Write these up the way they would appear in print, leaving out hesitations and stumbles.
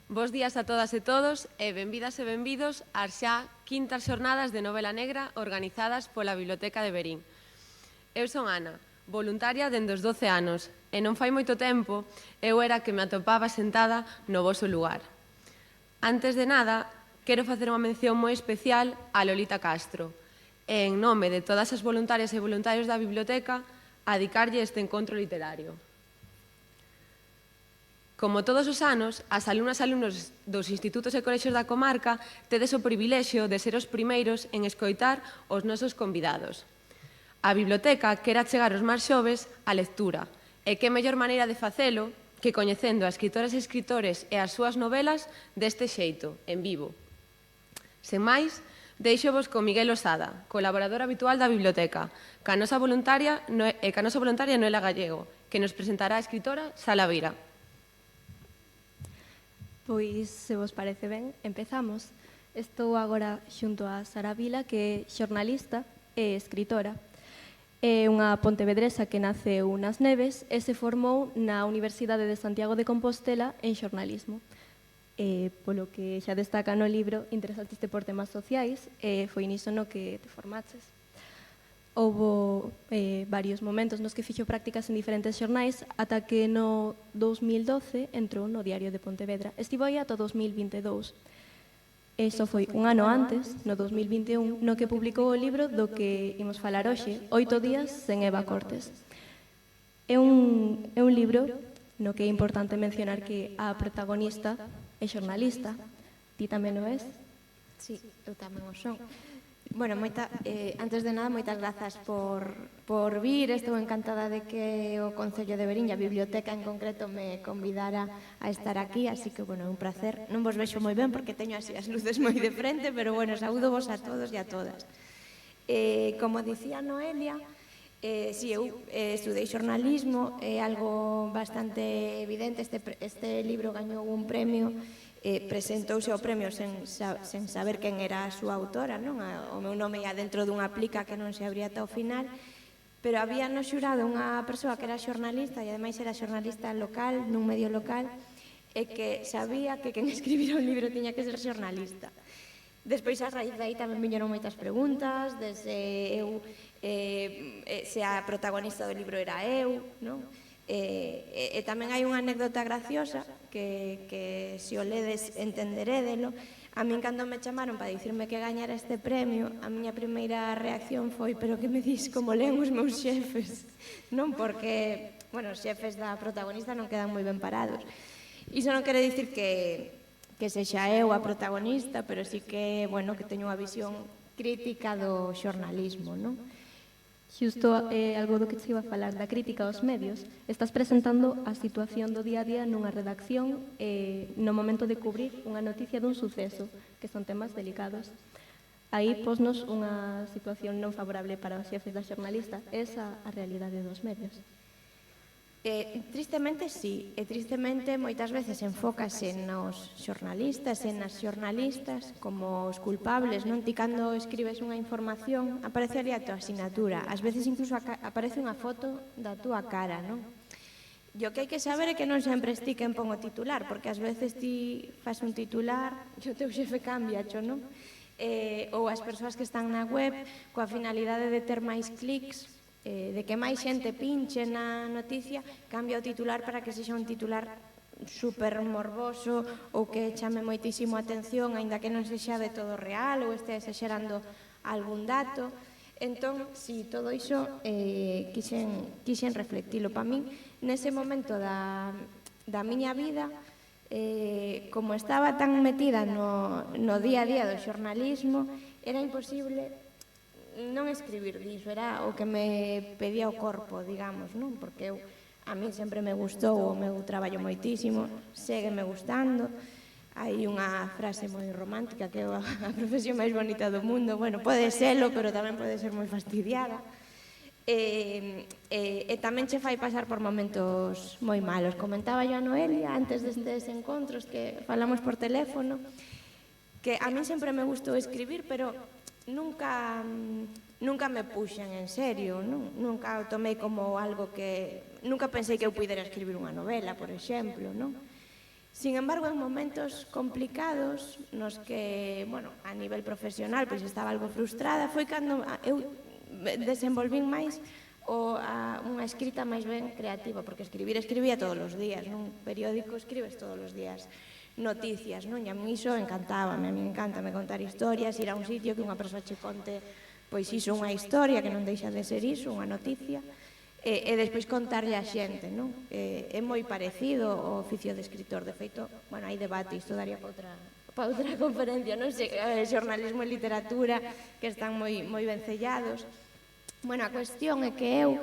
Bos días a todas e todos e benvidas e benvidos ás xa quintas xornadas de novela negra organizadas pola Biblioteca de Verín. Eu son Ana, voluntaria dende os 12 anos e non fai moito tempo eu era que me atopaba sentada no voso lugar. Antes de nada, quero facer unha mención moi especial a Lolita Castro e en nome de todas as voluntarias e voluntarios da biblioteca a dedicarlle este encontro literario. Como todos os anos, as alumnas e alumnos dos institutos e colexios da comarca tedes o privilexio de ser os primeiros en escoitar os nosos convidados. A biblioteca quere achegar os máis xoves á lectura, e que mellor maneira de facelo que coñecendo a escritoras e escritores e as súas novelas deste xeito, en vivo. Sen máis, deixovos con Miguel Osada, colaborador habitual da biblioteca, ca nosa voluntaria Noela Gallego, que nos presentará a escritora Sala Vira. Pois, se vos parece ben, empezamos. Estou agora xunto a Sara Vila, que é xornalista e escritora. É unha pontevedresa que naceu nas Neves e se formou na Universidade de Santiago de Compostela en xornalismo. Polo que xa destaca no libro, interesaste por temas sociais e foi niso no que te formaches. Houbo varios momentos nos que fixo prácticas en diferentes xornais ata que no 2012 entrou no Diario de Pontevedra. Estivo aí ata 2022. Iso foi un ano antes, no 2021, no que publicou o libro do que imos falar hoxe, 8 días sen Eva Cortes. É un libro no que é importante mencionar que a protagonista é xornalista. Ti tamén o és? Sí, eu tamén o son. Bueno, antes de nada, moitas grazas por vir. Estou encantada de que o Concello de Verín, a biblioteca en concreto, me convidara a estar aquí, así que, bueno, é un placer. Non vos vexo moi ben porque teño así as luces moi de frente, pero, bueno, saúdo vos a todos e a todas. Como dicía Noelia, si eu estudei xornalismo, é algo bastante evidente. Este libro gañou un premio, presentouse ao premio sen saber quen era a súa autora, non? O meu nome ia dentro dunha plica que non se abría ata o final, pero había no xurado unha persoa que era xornalista e ademais era xornalista local, nun medio local, e que sabía que quen escribira un libro tiña que ser xornalista. Despois, a raíz de aí, tamén viñeron moitas preguntas, desde eu, se a protagonista do libro era eu, non? E tamén hai unha anécdota graciosa que se o ledes entenderédelo. A min, cando me chamaron para dicirme que gañara este premio, a miña primeira reacción foi: pero que me dis como leen os meus xefes? Non, porque, bueno, os xefes da protagonista non quedan moi ben parados. Iso non quere dicir que sexa eu a protagonista, pero sí que, bueno, que teño unha visión crítica do xornalismo, non? Xusto algo do que te iba a falar, da crítica aos medios. Estás presentando a situación do día a día nunha redacción no momento de cubrir unha noticia dun suceso, que son temas delicados. Aí posnos unha situación non favorable para os xefes da xornalista. Esa a realidade dos medios. Tristemente, sí. E tristemente, moitas veces enfócase nos xornalistas e nas xornalistas como os culpables, non? Ti, cando escribes unha información, aparece ali a tua asinatura. Ás veces incluso aparece unha foto da túa cara, non? E o que hai que saber é que non sempre esti quen pon o titular, porque ás veces ti fas un titular e o teu xefe cambiacho, non? Ou as persoas que están na web coa finalidade de ter máis clics, de que máis xente pinche na noticia, cambia o titular para que sexa un titular super morboso ou que chame moitísimo a atención, aínda que non sexa de todo real ou este exagerando algún dato. Entón, si, todo iso quixen reflectilo. Para min, nese momento da miña vida, como estaba tan metida no día a día do xornalismo, era imposible non escribir diso, era o que me pedía o corpo, digamos, non? Porque a mí sempre me gustou o meu traballo moitísimo, ségueme gustando. Hai unha frase moi romántica que é a profesión máis bonita do mundo. Bueno, pode serlo, pero tamén pode ser moi fastidiada. E tamén che fai pasar por momentos moi malos. Comentaba yo a Noelia antes destes encontros que falamos por teléfono, que a min sempre me gustou escribir, pero nunca me puxen en serio, non? Nunca o tomei como algo que... Nunca pensei que eu pudera escribir unha novela, por exemplo, non? Sin embargo, en momentos complicados nos que, bueno, a nivel profesional, pois estaba algo frustrada, foi cando eu desenvolvín máis unha escrita máis ben creativa, porque escribía todos os días, nun periódico escribes todos os días noticias, non? E a mí iso encantábame, a mí encántame contar historias, ir a un sitio que unha persoa che conte, pois iso unha historia que non deixa de ser iso, unha noticia, e despois contarlle a xente, non? É moi parecido ao oficio de escritor, de feito, bueno, hai debate, isto daría para outra conferencia, non sei, xornalismo e literatura, que están moi ben sellados. Bueno, a cuestión é que eu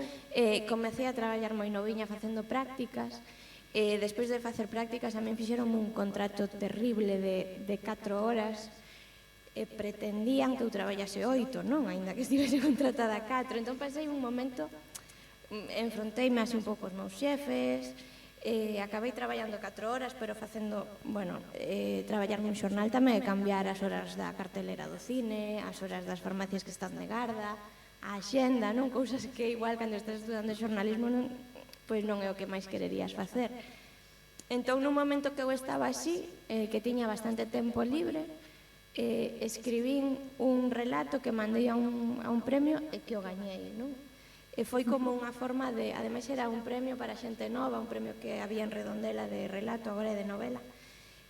comecei a traballar moi noviña facendo prácticas, e despois de facer prácticas a mí fixeron un contrato terrible de 4 horas, e pretendían que eu traballase 8, non? Ainda que estivese contratada 4, entón pasei un momento, enfronteime así un pouco os meus xefes, acabei traballando 4 horas, pero facendo, bueno, traballar nun xornal tamén é cambiar as horas da cartelera do cine, as horas das farmacias que están de garda, a axenda, non? Cousas que igual cando estás estudando xornalismo pois non é o que máis quererías facer. Entón, nun momento que eu estaba así, que tiña bastante tempo libre, escribín un relato que mandei a un premio e que o gañei, non? E foi como unha forma de, ademais era un premio para xente nova, un premio que había en Redondela de relato, agora é de novela,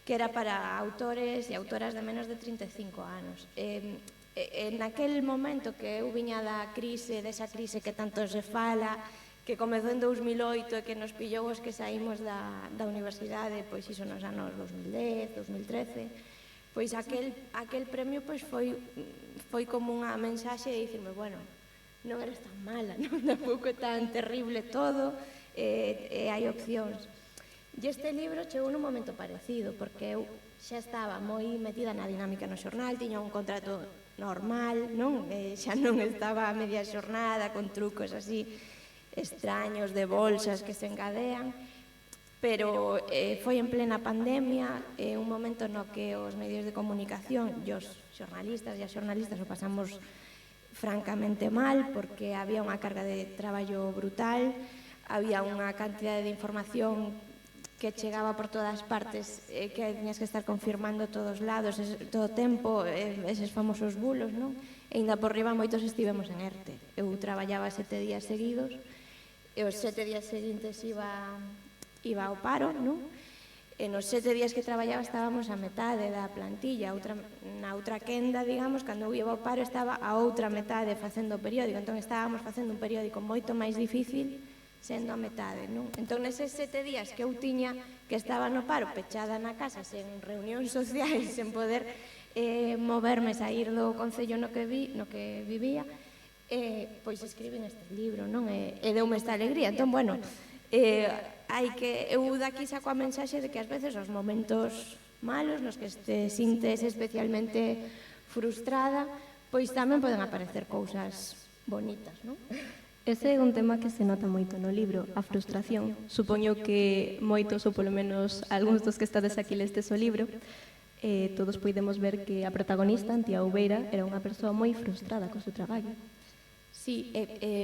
que era para autores e autoras de menos de 35 anos. En aquel momento que eu viña da crise, desa crise que tanto se fala, que comezou en 2008 e que nos pillou os que saímos da universidade, pois iso nos anos 2010, 2013, pois aquel premio pois foi como unha mensaxe de dicirme, bueno, non eres tan mala, non? Tampouco é tan terrible todo, e hai opcións. E este libro chegou nun momento parecido, porque eu xa estaba moi metida na dinámica no xornal, tiña un contrato normal, non? Xa non estaba a media xornada con trucos así extraños de bolsas que se encadean, pero foi en plena pandemia, un momento no que os medios de comunicación e os xornalistas e as xornalistas o pasamos francamente mal, porque había unha carga de traballo brutal, había unha cantidade de información que chegaba por todas partes, que tiñas que estar confirmando todos lados, todo o tempo, eses famosos bulos, non? E ainda por riba moitos estivemos en ERTE. Eu traballaba 7 días seguidos, e os 7 días seguintes iba ao paro, non? E nos 7 días que traballaba estábamos a metade da plantilla, na outra quenda, digamos, cando eu iba ao paro estaba a outra metade facendo o periódico, entón estábamos facendo un periódico moito máis difícil sendo a metade, non? Entón neses 7 días que eu tiña que estaba no paro, pechada na casa, sen reunións sociais, sen poder moverme, sair do concello no que vivía, pois escribín este libro, non? E deume esta alegría, entón, bueno, eu daqui saco a mensaxe de que ás veces os momentos malos nos que te sintes especialmente frustrada, pois tamén poden aparecer cousas bonitas, non? Ese é un tema que se nota moito no libro, a frustración. Supoño que moitos, ou polo menos algúns dos que estades aquí lestes o libro, todos podemos ver que a protagonista, Antía Ouveira, era unha persoa moi frustrada co seu traballo. Sí,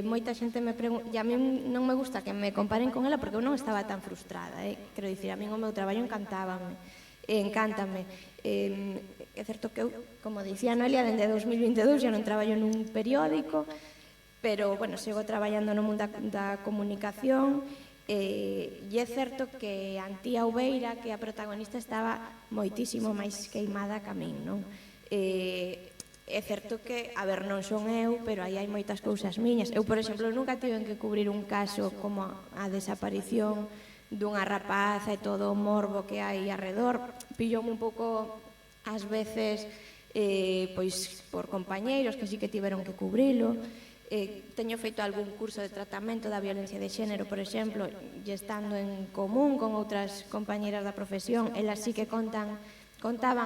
moita xente me pregunta, e a mí non me gusta que me comparen con ela porque eu non estaba tan frustrada, quero dicir, a mí o meu traballo encántame. É certo que eu, como dicía Noelia, dende 2022 xa non traballo nun periódico, pero, bueno, sigo traballando no mundo da comunicación, e é certo que Antía Ouveira, que a protagonista, estaba moitísimo máis queimada que a min, non? É certo que, a ver, non son eu, pero aí hai moitas cousas miñas. Eu, por exemplo, nunca tiven que cubrir un caso como a desaparición dunha rapaza e todo o morbo que hai arredor. Pilloume un pouco, ás veces, pois, por compañeiros que sí que tiveron que cubrilo. Teño feito algún curso de tratamento da violencia de xénero, por exemplo, e estando en común con outras compañeras da profesión, elas sí que contaban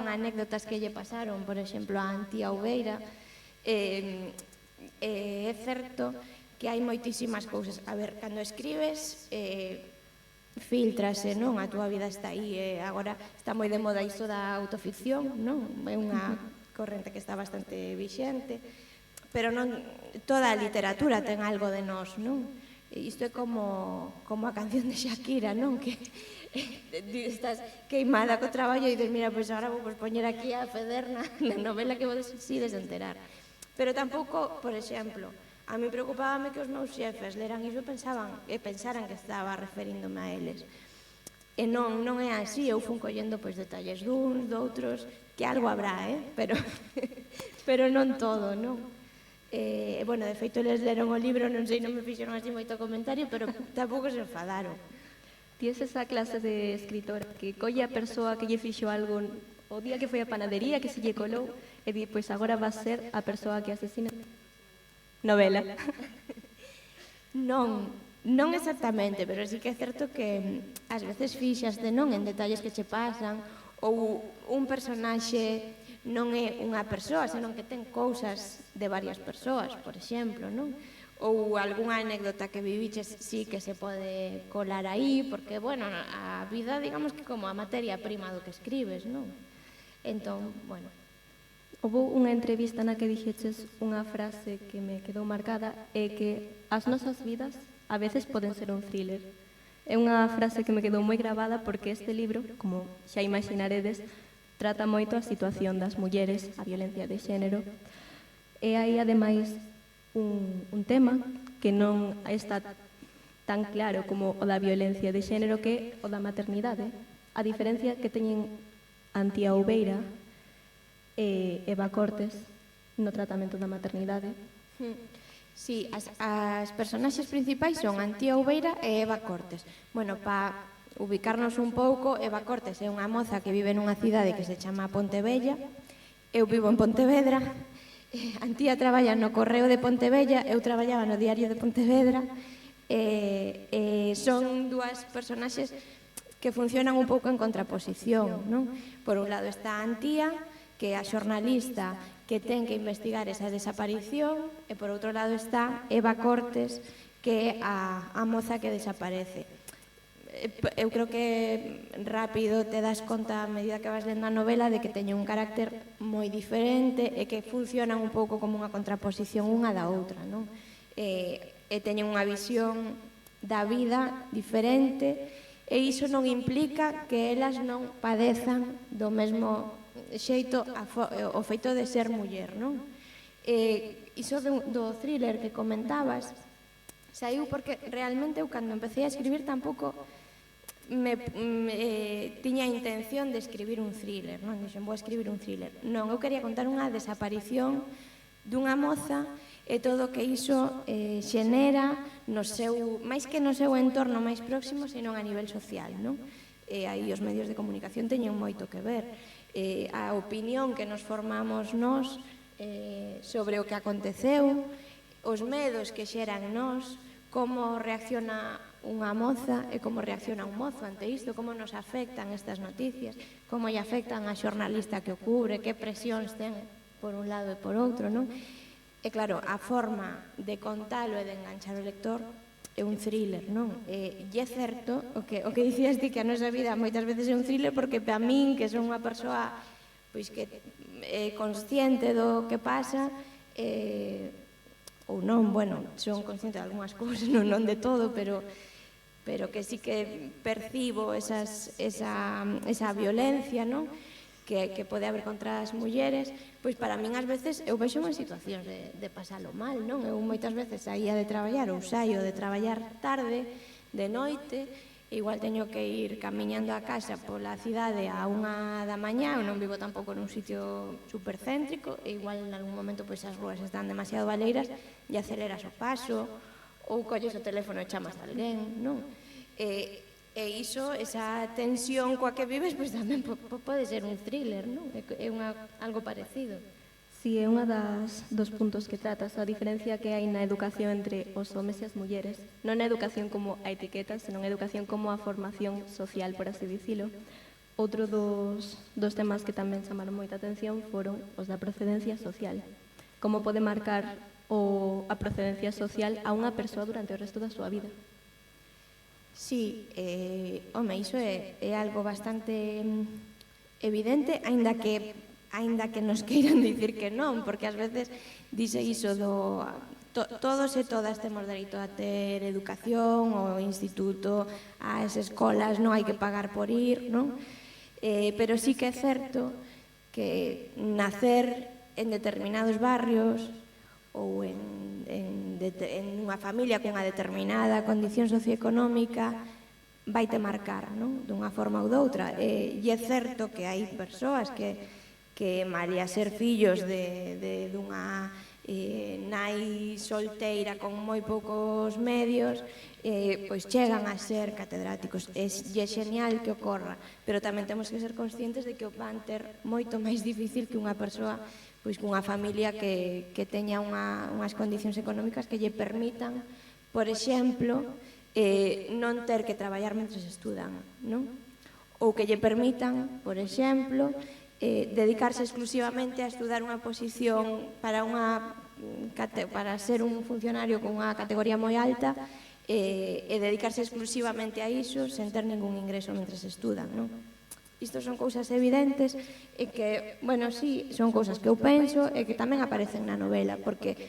anécdotas que lle pasaron, por exemplo, a Antía Ouveira. É certo que hai moitísimas cousas. A ver, cando escribes, filtrase, non? A túa vida está aí. Agora está moi de moda iso da autoficción, non? É unha corrente que está bastante vixente, pero non toda a literatura ten algo de nós, non? Isto é como a canción de Shakira, non? Que estás queimada co traballo e dices, mira, pois agora vou poñer aquí a feder na novela que vos si desenterar. Pero tampouco, por exemplo, a mí preocupábame que os meus xefes leran iso e pensaran que estaba referíndome a eles. E non é así, eu fun collendo pois detalles duns, doutros, que algo habrá, pero non todo, non? Bueno, de feito, eles leron o libro, non sei, non me fixeron así moito comentario, pero tampouco se enfadaron. Ti es esa clase de escritora que colle a persoa que lle fixo algo o día que foi a panadería, que se lle colou, e di, pois agora va a ser a persoa que asesina. Novela. Non exactamente, pero sí que é certo que ás veces fixaste non en detalles que che pasan, ou un personaxe non é unha persoa, senón que ten cousas de varias persoas, por exemplo, non? Ou algunha anécdota que viviches sí que se pode colar aí, porque, bueno, a vida, digamos que como a materia prima do que escribes, non? Entón, bueno. Houve unha entrevista na que dixeches unha frase que me quedou marcada, é que as nosas vidas a veces poden ser un thriller. É unha frase que me quedou moi gravada porque este libro, como xa imaginaredes, trata moito a situación das mulleres, a violencia de xénero, e hai ademais un tema que non está tan claro como o da violencia de xénero, que é o da maternidade. A diferencia que teñen Antía Ouveira e Eva Cortes no tratamento da maternidade. Sí, as personaxes principais son Antía Ouveira e Eva Cortes. Bueno, para ubicarnos un pouco, Eva Cortes é unha moza que vive nunha cidade que se chama Pontevella. Eu vivo en Pontevedra. Antía traballa no Correo de Pontevella, eu traballaba no Diario de Pontevedra. Son dúas personaxes que funcionan un pouco en contraposición, non? Por un lado está Antía, que é a xornalista que ten que investigar esa desaparición, e por outro lado está Eva Cortes, que é a moza que desaparece. Eu creo que rápido te das conta a medida que vas lendo a novela de que teñen un carácter moi diferente e que funcionan un pouco como unha contraposición unha da outra, non? E teñen unha visión da vida diferente, e iso non implica que elas non padezan do mesmo xeito o feito de ser muller, non? Iso do thriller que comentabas saiu porque realmente eu cando empecé a escribir tampouco tiña a intención de escribir un thriller, non? Dixen, vou escribir un thriller. Non, eu quería contar unha desaparición dunha moza e todo o que iso xenera no seu, máis que no seu entorno máis próximo, senón a nivel social, non? E aí os medios de comunicación teñen moito que ver. A opinión que nos formamos nós sobre o que aconteceu, os medos que xeran nós, como reacciona unha moza e como reacciona un mozo ante isto, como nos afectan estas noticias, como lle afectan a xornalista que o cubre, que presións ten por un lado e por outro, non? E claro, a forma de contalo e de enganchar o lector é un thriller, non? E é certo o que dicías ti, que a nosa vida moitas veces é un thriller, porque para min, que son unha persoa pois que é consciente do que pasa, ou non, bueno, son consciente de algunhas cousas, non de todo, pero que sí que percibo esa violencia, non? Que pode haber contra as mulleres, pois para min ás veces eu vexo en situacións de pasalo mal, non? Eu moitas veces saía de traballar ou saio de traballar tarde, de noite, igual teño que ir camiñando a casa pola cidade a 1 da mañá, eu non vivo tampouco nun sitio supercéntrico, e igual en algún momento pois as rúas están demasiado baleiras e aceleras o paso, ou colles o teléfono e chamas a alguén, non? E iso, esa tensión coa que vives, pois tamén pode ser un thriller, non? É algo parecido. Si, é unha dos puntos que tratas, a diferencia que hai na educación entre os homes e as mulleres. Non a educación como a etiqueta, senón a educación como a formación social, por así dicilo. Outro dos temas que tamén chamaron moita atención foron os da procedencia social. Como pode marcar a procedencia social a unha persoa durante o resto da súa vida. Sí, home, iso é algo bastante evidente, aínda que nos queiran dicir que non, porque ás veces dice iso todos e todas temos dereito a ter educación, o instituto, as escolas, non hai que pagar por ir, non? Pero sí que é certo que nacer en determinados barrios ou en unha familia cunha determinada condición socioeconómica vai te marcar, non? Dunha forma ou doutra. E é certo que hai persoas que malia ser fillos dunha nai solteira con moi poucos medios, pois chegan a ser catedráticos. É genial que ocorra, pero tamén temos que ser conscientes de que o van ter moito máis difícil que unha persoa pois cunha familia que teña unhas condicións económicas que lle permitan, por exemplo, non ter que traballar mentres estudan, non? Ou que lle permitan, por exemplo, dedicarse exclusivamente a estudar unha posición para ser un funcionario con unha categoría moi alta e dedicarse exclusivamente a iso sen ter ningún ingreso mentres estudan, non? Isto son cousas evidentes e que, bueno, sí, son cousas que eu penso e que tamén aparecen na novela, porque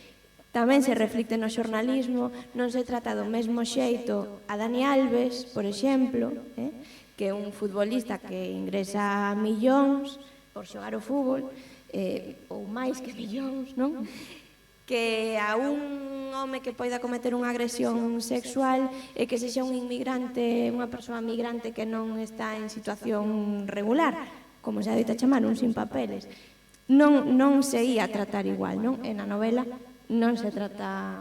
tamén se reflicte no xornalismo, non se trata do mesmo xeito a Dani Alves, por exemplo, que é un futbolista que ingresa millóns por xogar o fútbol, ou máis que millóns, non? Que a un home que poida cometer unha agresión sexual e que sexa un inmigrante, unha persoa migrante que non está en situación regular, como se adoita chamar, un sin papeles, non se ia tratar igual, non? En a novela non se trata,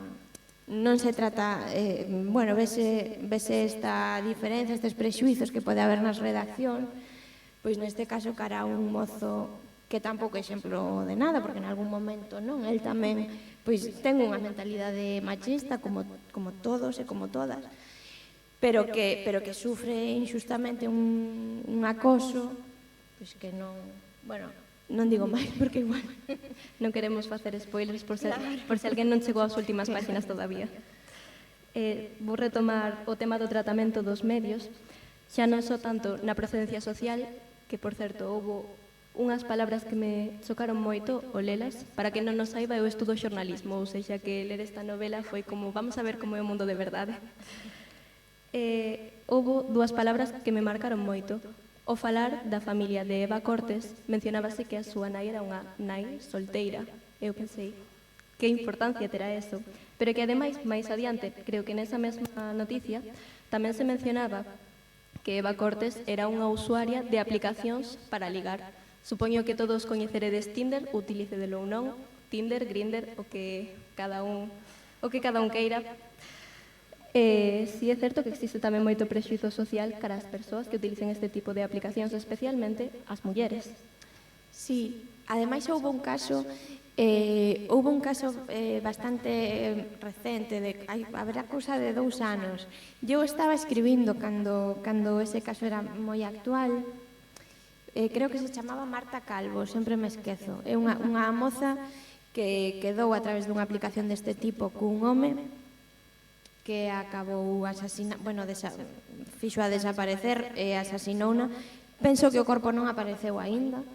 bueno, vese esta diferencia, estes prexuizos que pode haber nas redaccións, pois neste caso cara a un mozo que tampouco é exemplo de nada, porque en algún momento non, el tamén pois ten unha mentalidade machista como todos e como todas, pero que sufre injustamente un acoso, pois que non, bueno, non digo máis porque igual Non queremos facer spoilers por se alguén non chegou ás últimas páxinas todavía. Vou retomar o tema do tratamento dos medios, xa non só tanto na procedencia social, que por certo houbo unhas palabras que me chocaron moito o lelas. Para que non nos saiba, eu estudo xornalismo, ou seja, que ler esta novela foi como, vamos a ver como é o mundo de verdade. Houbo dúas palabras que me marcaron moito. Ao falar da familia de Eva Cortes, mencionábase que a súa nai era unha nai solteira. Eu pensei, que importancia terá eso? Pero que ademais, máis adiante, creo que nesa mesma noticia, tamén se mencionaba que Eva Cortes era unha usuaria de aplicacións para ligar. Supoño que todos coñeceredes Tinder, utilicedelo ou non, Tinder, Grindr, o que cada un queira. Si é certo que existe tamén moito prexuízo social cara ás persoas que utilicen este tipo de aplicacións, especialmente as mulleres. Sí, ademais houve un caso bastante recente, haberá cousa de 2 anos. Eu estaba escribindo cando ese caso era moi actual. Creo que se chamaba Marta Calvo, sempre me esquezo. É unha moza que quedou a través dunha aplicación deste tipo cun home que acabou fixo a desaparecer e asasinouna. Penso que o corpo non apareceu aínda.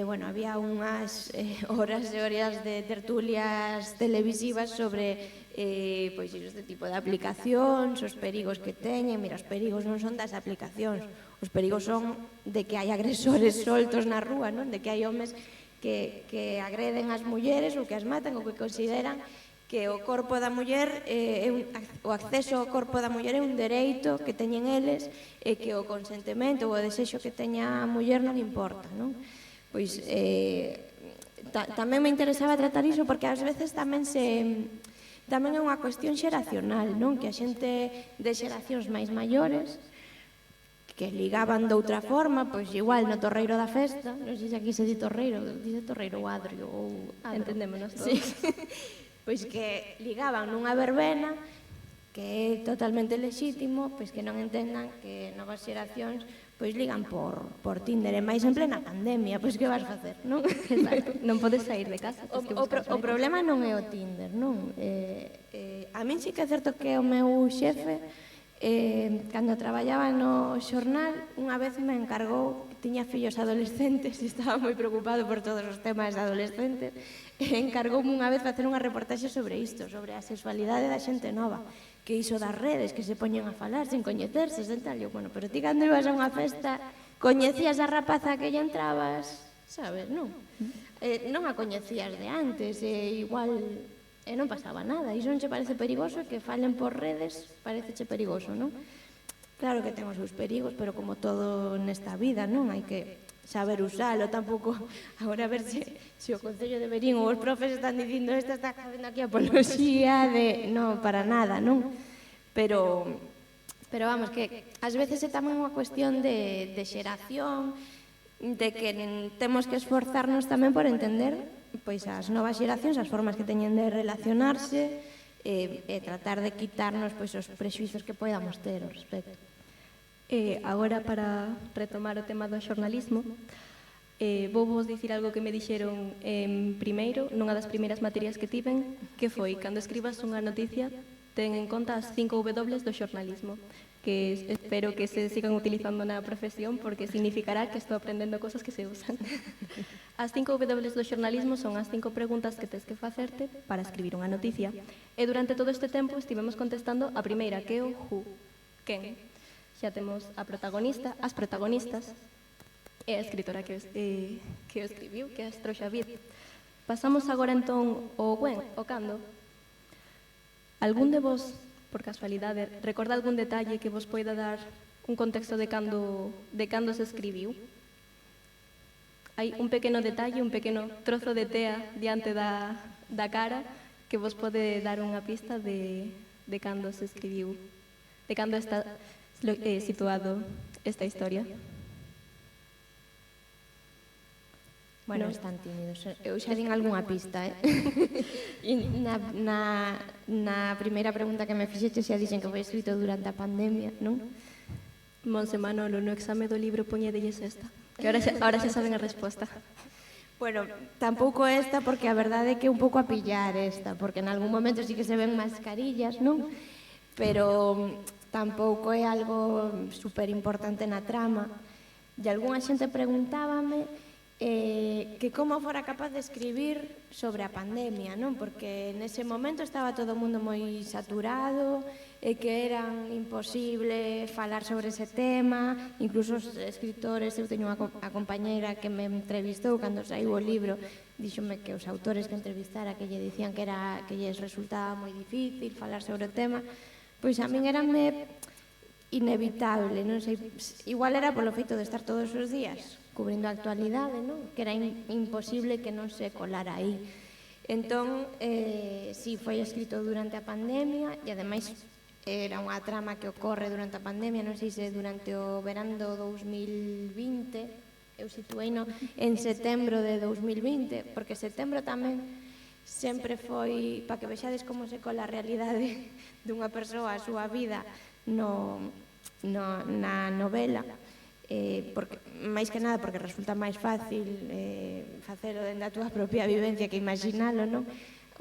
Bueno, había unhas horas e horas de tertulias televisivas sobre pois este tipo de aplicacións, os perigos que teñen. Mira, os perigos non son das aplicacións, os perigos son de que hai agresores soltos na rúa, non? De que hai homes que agreden as mulleres ou que as matan ou que consideran que o corpo da muller, o acceso ao corpo da muller é un dereito que teñen eles e que o consentimento ou o desexo que teña a muller non importa, non? Pois tamén me interesaba tratar iso porque ás veces tamén é unha cuestión xeracional, non? Que a xente de xeracións máis maiores que ligaban de outra forma, pois igual no torreiro da festa, non sei se aquí se di torreiro ou adrio ou Entendémonos todos. Sí. Pois que ligaban nunha verbena, que é totalmente lexítimo, pois que non entendan que novas xeracións pois ligan por Tinder, e máis en plena pandemia, pois que vas facer, non? Exacto, non podes sair de casa. O problema non é o Tinder, non? A min sí que é certo que o meu xefe Cando traballaba no xornal, unha vez me encargou, tiña fillos adolescentes e estaba moi preocupado por todos os temas de adolescentes, e encargoume unha vez facer unha reportaxe sobre isto, sobre a sexualidade da xente nova, que iso das redes, que se poñen a falar sin coñecerse, sen tal. Eu, bueno, pero ti cando ibas a unha festa, coñecías a rapaza que lle entrabas, sabes, non? Non a coñecías de antes, e igual... E non pasaba nada, iso non che parece perigoso, que falen por redes, pareceche perigoso, non? Claro que ten os seus perigos, pero como todo nesta vida, non? Hai que saber usalo, tampouco... Agora a ver se o Concello de Verín ou os profes están dicindo esta está facendo aquí apoloxía de... Non, para nada, non? Pero vamos, que ás veces é tamén unha cuestión de xeración, de que temos que esforzarnos tamén por entender pois as novas xeracións, as formas que teñen de relacionarse e tratar de quitarnos pois os prexuizos que podamos ter ao respecto. Agora, para retomar o tema do xornalismo, vou vos dicir algo que me dixeron en primeiro, nunha das primeiras materias que tiven, que foi, cando escribas unha noticia, ten en conta as 5 W do xornalismo, que espero que se sigan utilizando na profesión porque significará que estou aprendendo cosas que se usan. As 5 W do xornalismo son as 5 preguntas que tes que facerte para escribir unha noticia. E durante todo este tempo estivemos contestando a primeira, que é o who, quen. Xa temos a protagonista, as protagonistas, e a escritora que o escribiu, que é Astro Xavier. Pasamos agora entón ao when, o cando. Algún de vos, por casualidade, recorda algún detalle que vos poida dar un contexto de cando se escribiu? Hai un pequeno detalle, un pequeno trozo de tea diante da cara que vos pode dar unha pista de cando se escribiu, de cando está situado esta historia. Bueno, están tímidos. Eu xa din algunha pista, Na primeira pregunta que me fixeche xa dixen que foi escrito durante a pandemia, non? Monse Manolo, no exame do libro poñedelles esta, que ahora xa saben a resposta. Bueno, tampouco esta, porque a verdade é que é un pouco a pillar esta, porque en algún momento sí que se ven mascarillas, non? Pero tampouco é algo super importante na trama. E algunha xente preguntábame que como fora capaz de escribir sobre a pandemia, non? Porque nese momento estaba todo o mundo moi saturado e que era imposible falar sobre ese tema, incluso os escritores, eu teño a compañeira que me entrevistou cando saiu o libro, díxome que os autores que entrevistara que lle dicían que lles resultaba moi difícil falar sobre o tema, pois a min érame inevitable, non sei, igual era polo feito de estar todos os días cubrindo a actualidade, non? Que era imposible que non se colara aí. Entón, si foi escrito durante a pandemia e ademais era unha trama que ocorre durante a pandemia, non sei se durante o verán do 2020, eu situei en setembro de 2020, porque setembro tamén sempre foi, para que vexades como se cola a realidade dunha persoa, a súa vida na novela, porque máis que nada porque resulta máis fácil facelo dende a túa propia vivencia que imaginalo, non?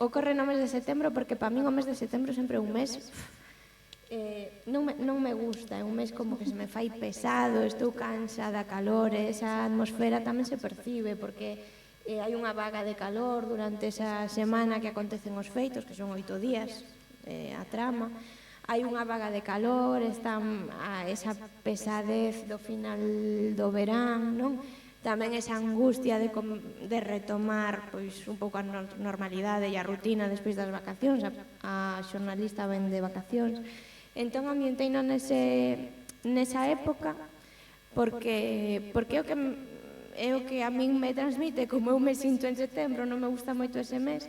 Ocorre no mes de setembro porque para min o mes de setembro sempre é un mes non me gusta, é un mes como que se me fai pesado, estou cansa da calor, esa atmosfera tamén se percibe porque hai unha vaga de calor durante esa semana que acontecen os feitos, que son 8 días a trama. Hai unha vaga de calor, está esa pesadez do final do verán, non? Tamén esa angustia de retomar pois un pouco a normalidade e a rutina despois das vacacións, a xornalista ven de vacacións. Entón ambienteino nesa época porque é o que a min me transmite, como eu me sinto en setembro, non me gusta moito ese mes.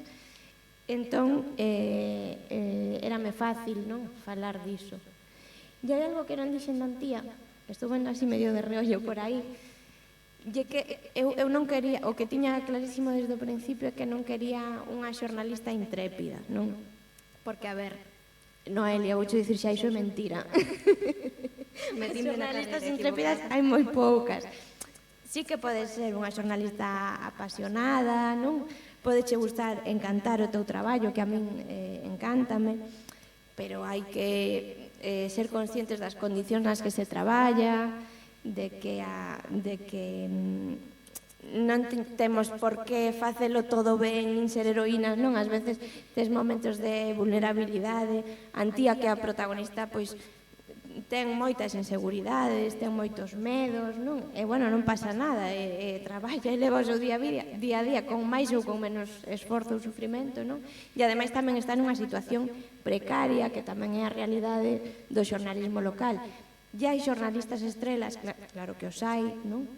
Entón, érame fácil, non? Falar diso. E hai algo que non dixen da Antía, estou vendo así medio de reollo por aí, e que eu non quería, o que tiña clarísimo desde o principio é que non quería unha xornalista intrépida, non? Porque, a ver, Noelia, voucho dicir xa, iso é mentira. Xornalistas intrépidas hai moi poucas. Sí que pode ser unha xornalista apasionada, non? Podeche gustar, encantar o teu traballo, que a min encántame, pero hai que ser conscientes das condicións nas que se traballa, de que non temos por que facelo todo ben, nin ser heroínas, non? Ás veces tes momentos de vulnerabilidade. Antía, que é a protagonista, pois ten moitas inseguridades, ten moitos medos, non? E, bueno, non pasa nada, traballa e leva o seu día a día con máis ou con menos esforzo ou sufrimento, non? E, ademais, tamén está nunha situación precaria, que tamén é a realidade do xornalismo local. E hai xornalistas estrelas, claro que os hai, non?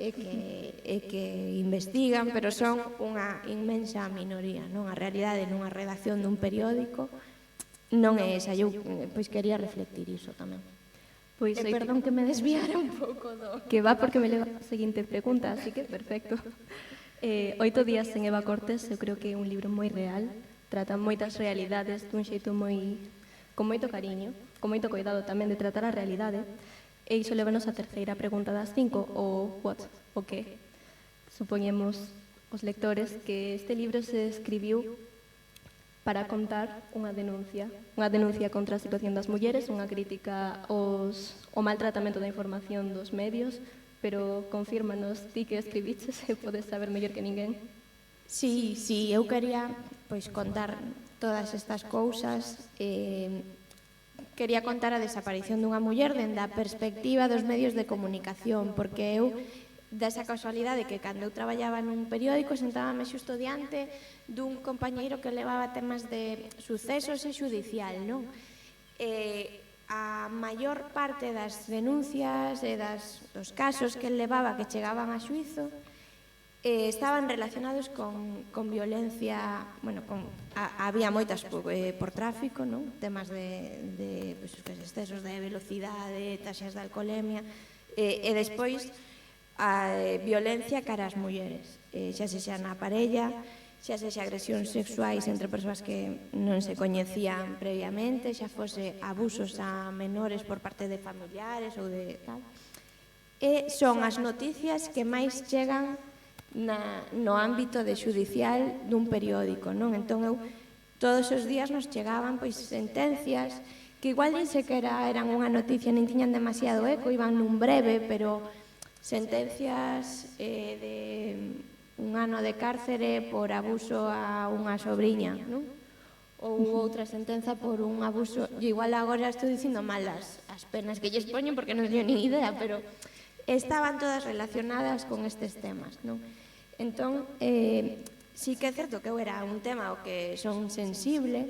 E que investigan, pero son unha inmensa minoría, non? A realidade nunha redacción dun periódico non é esa. Eu pois quería reflectir iso tamén. Pois Perdón que me desviara un pouco do... Que va porque me leva a seguinte pregunta, así que perfecto. 8 días en Eva Cortés, eu creo que é un libro moi real, trata moitas realidades dun xeito con moito cariño, con moito cuidado tamén de tratar a realidade. E iso levanos a terceira pregunta das 5, o what, o que. Supoñemos os lectores que este libro se escribiu para contar unha denuncia contra a situación das mulleres, unha crítica ao maltratamento da información dos medios, pero confírmanos ti que escribiches e podes saber mellor que ninguén. Sí, eu quería pois contar todas estas cousas. Quería contar a desaparición dunha muller dende a perspectiva dos medios de comunicación, porque eu, desa casualidade que cando eu traballaba nun periódico, sentábame xusto diante dun compañeiro que levaba temas de sucesos e xudicial, non? A maior parte das denuncias e dos casos que el levaba que chegaban a xuizo estaban relacionados con violencia, bueno, había moitas por tráfico, non? Temas de excesos de velocidade, taxas de alcoholemia, e despois a violencia cara ás mulleres, xa sexa na parella, xa sexa agresións sexuais entre persoas que non se coñecían previamente, xa fose abusos a menores por parte de familiares ou de tal. E son as noticias que máis chegan no ámbito de xudicial dun periódico, non? Entón, todos os días nos chegaban pois sentencias que igual nin sequera eran unha noticia, nin tiñan demasiado eco, iban nun breve, pero sentencias de 1 ano de cárcere por abuso a unha sobriña, non? Ou outra sentenza por un abuso, e igual agora estou dicindo mal as penas que lles poñen porque non teño nin idea, pero estaban todas relacionadas con estes temas, non? Entón, sí que é certo que eu era un tema ao que son sensible,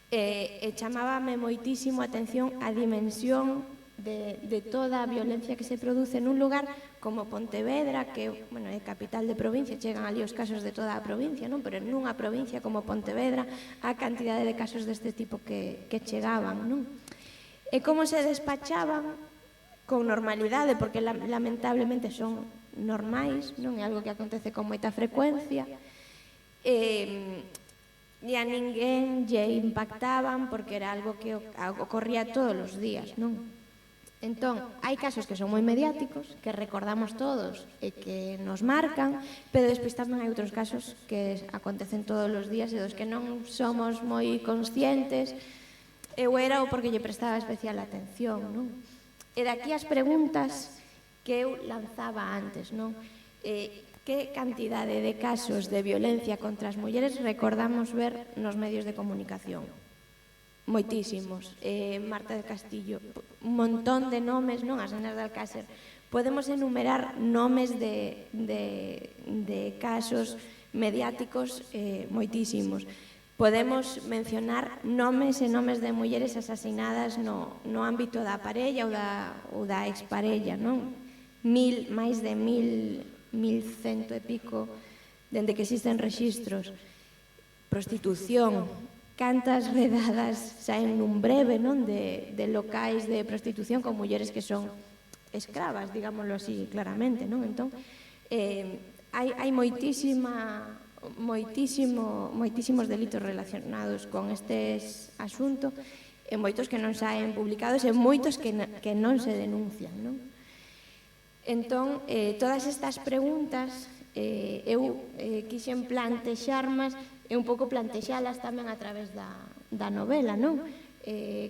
e chamábame moitísimo a atención a dimensión de toda a violencia que se produce nun lugar como Pontevedra, que é capital de provincia, chegan ali os casos de toda a provincia, non? Pero nunha provincia como Pontevedra a cantidade de casos deste tipo que chegaban, non? E como se despachaban con normalidade, porque lamentablemente son normais, non é algo que acontece con moita frecuencia, e a ninguén lle impactaban porque era algo que ocorría todos os días, non? Entón, hai casos que son moi mediáticos, que recordamos todos e que nos marcan, pero despois tamén hai outros casos que acontecen todos os días e dos que non somos moi conscientes. Eu era o porque lle prestaba especial atención, non? E daqui as preguntas que eu lanzaba antes, non? Que cantidade de casos de violencia contra as mulleres recordamos ver nos medios de comunicación? Moitísimos. Marta del Castillo, un montón de nomes, non? As nenas de Alcácer. Podemos enumerar nomes de casos mediáticos moitísimos. Podemos mencionar nomes e nomes de mulleres asasinadas no ámbito da parella ou da exparella, non? Máis de 1.100 e pico dende que existen rexistros. Prostitución. Cantas redadas saen nun breve, non? De locais de prostitución con mulleres que son escravas, digámoslo así claramente, non? Entón, hai moitísimos delitos relacionados con estes asuntos e moitos que non saen publicados e moitos que non se denuncian, non? Entón, todas estas preguntas eu quixen plantexarmas e un pouco plantexalas tamén a través da novela, non?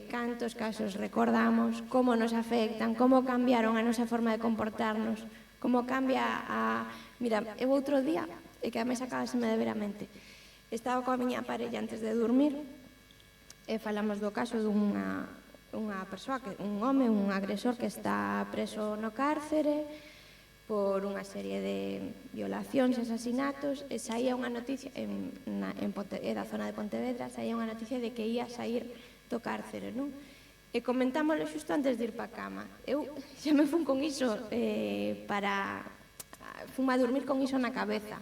cantos casos recordamos, como nos afectan, como cambiaron a nosa forma de comportarnos, como cambia a... Mira, eu outro día, que a mesa acabaseme de ver a mente, estaba coa miña parella antes de dormir e falamos do caso dunha persoa, un home, un agresor que está preso no cárcere por unha serie de violacións e asasinatos, e saía unha noticia da zona de Pontevedra, saía unha noticia de que ia sair do cárcere, non? E comentámoslo xusto antes de ir pa cama. Eu xa me fun con iso fun a dormir con iso na cabeza.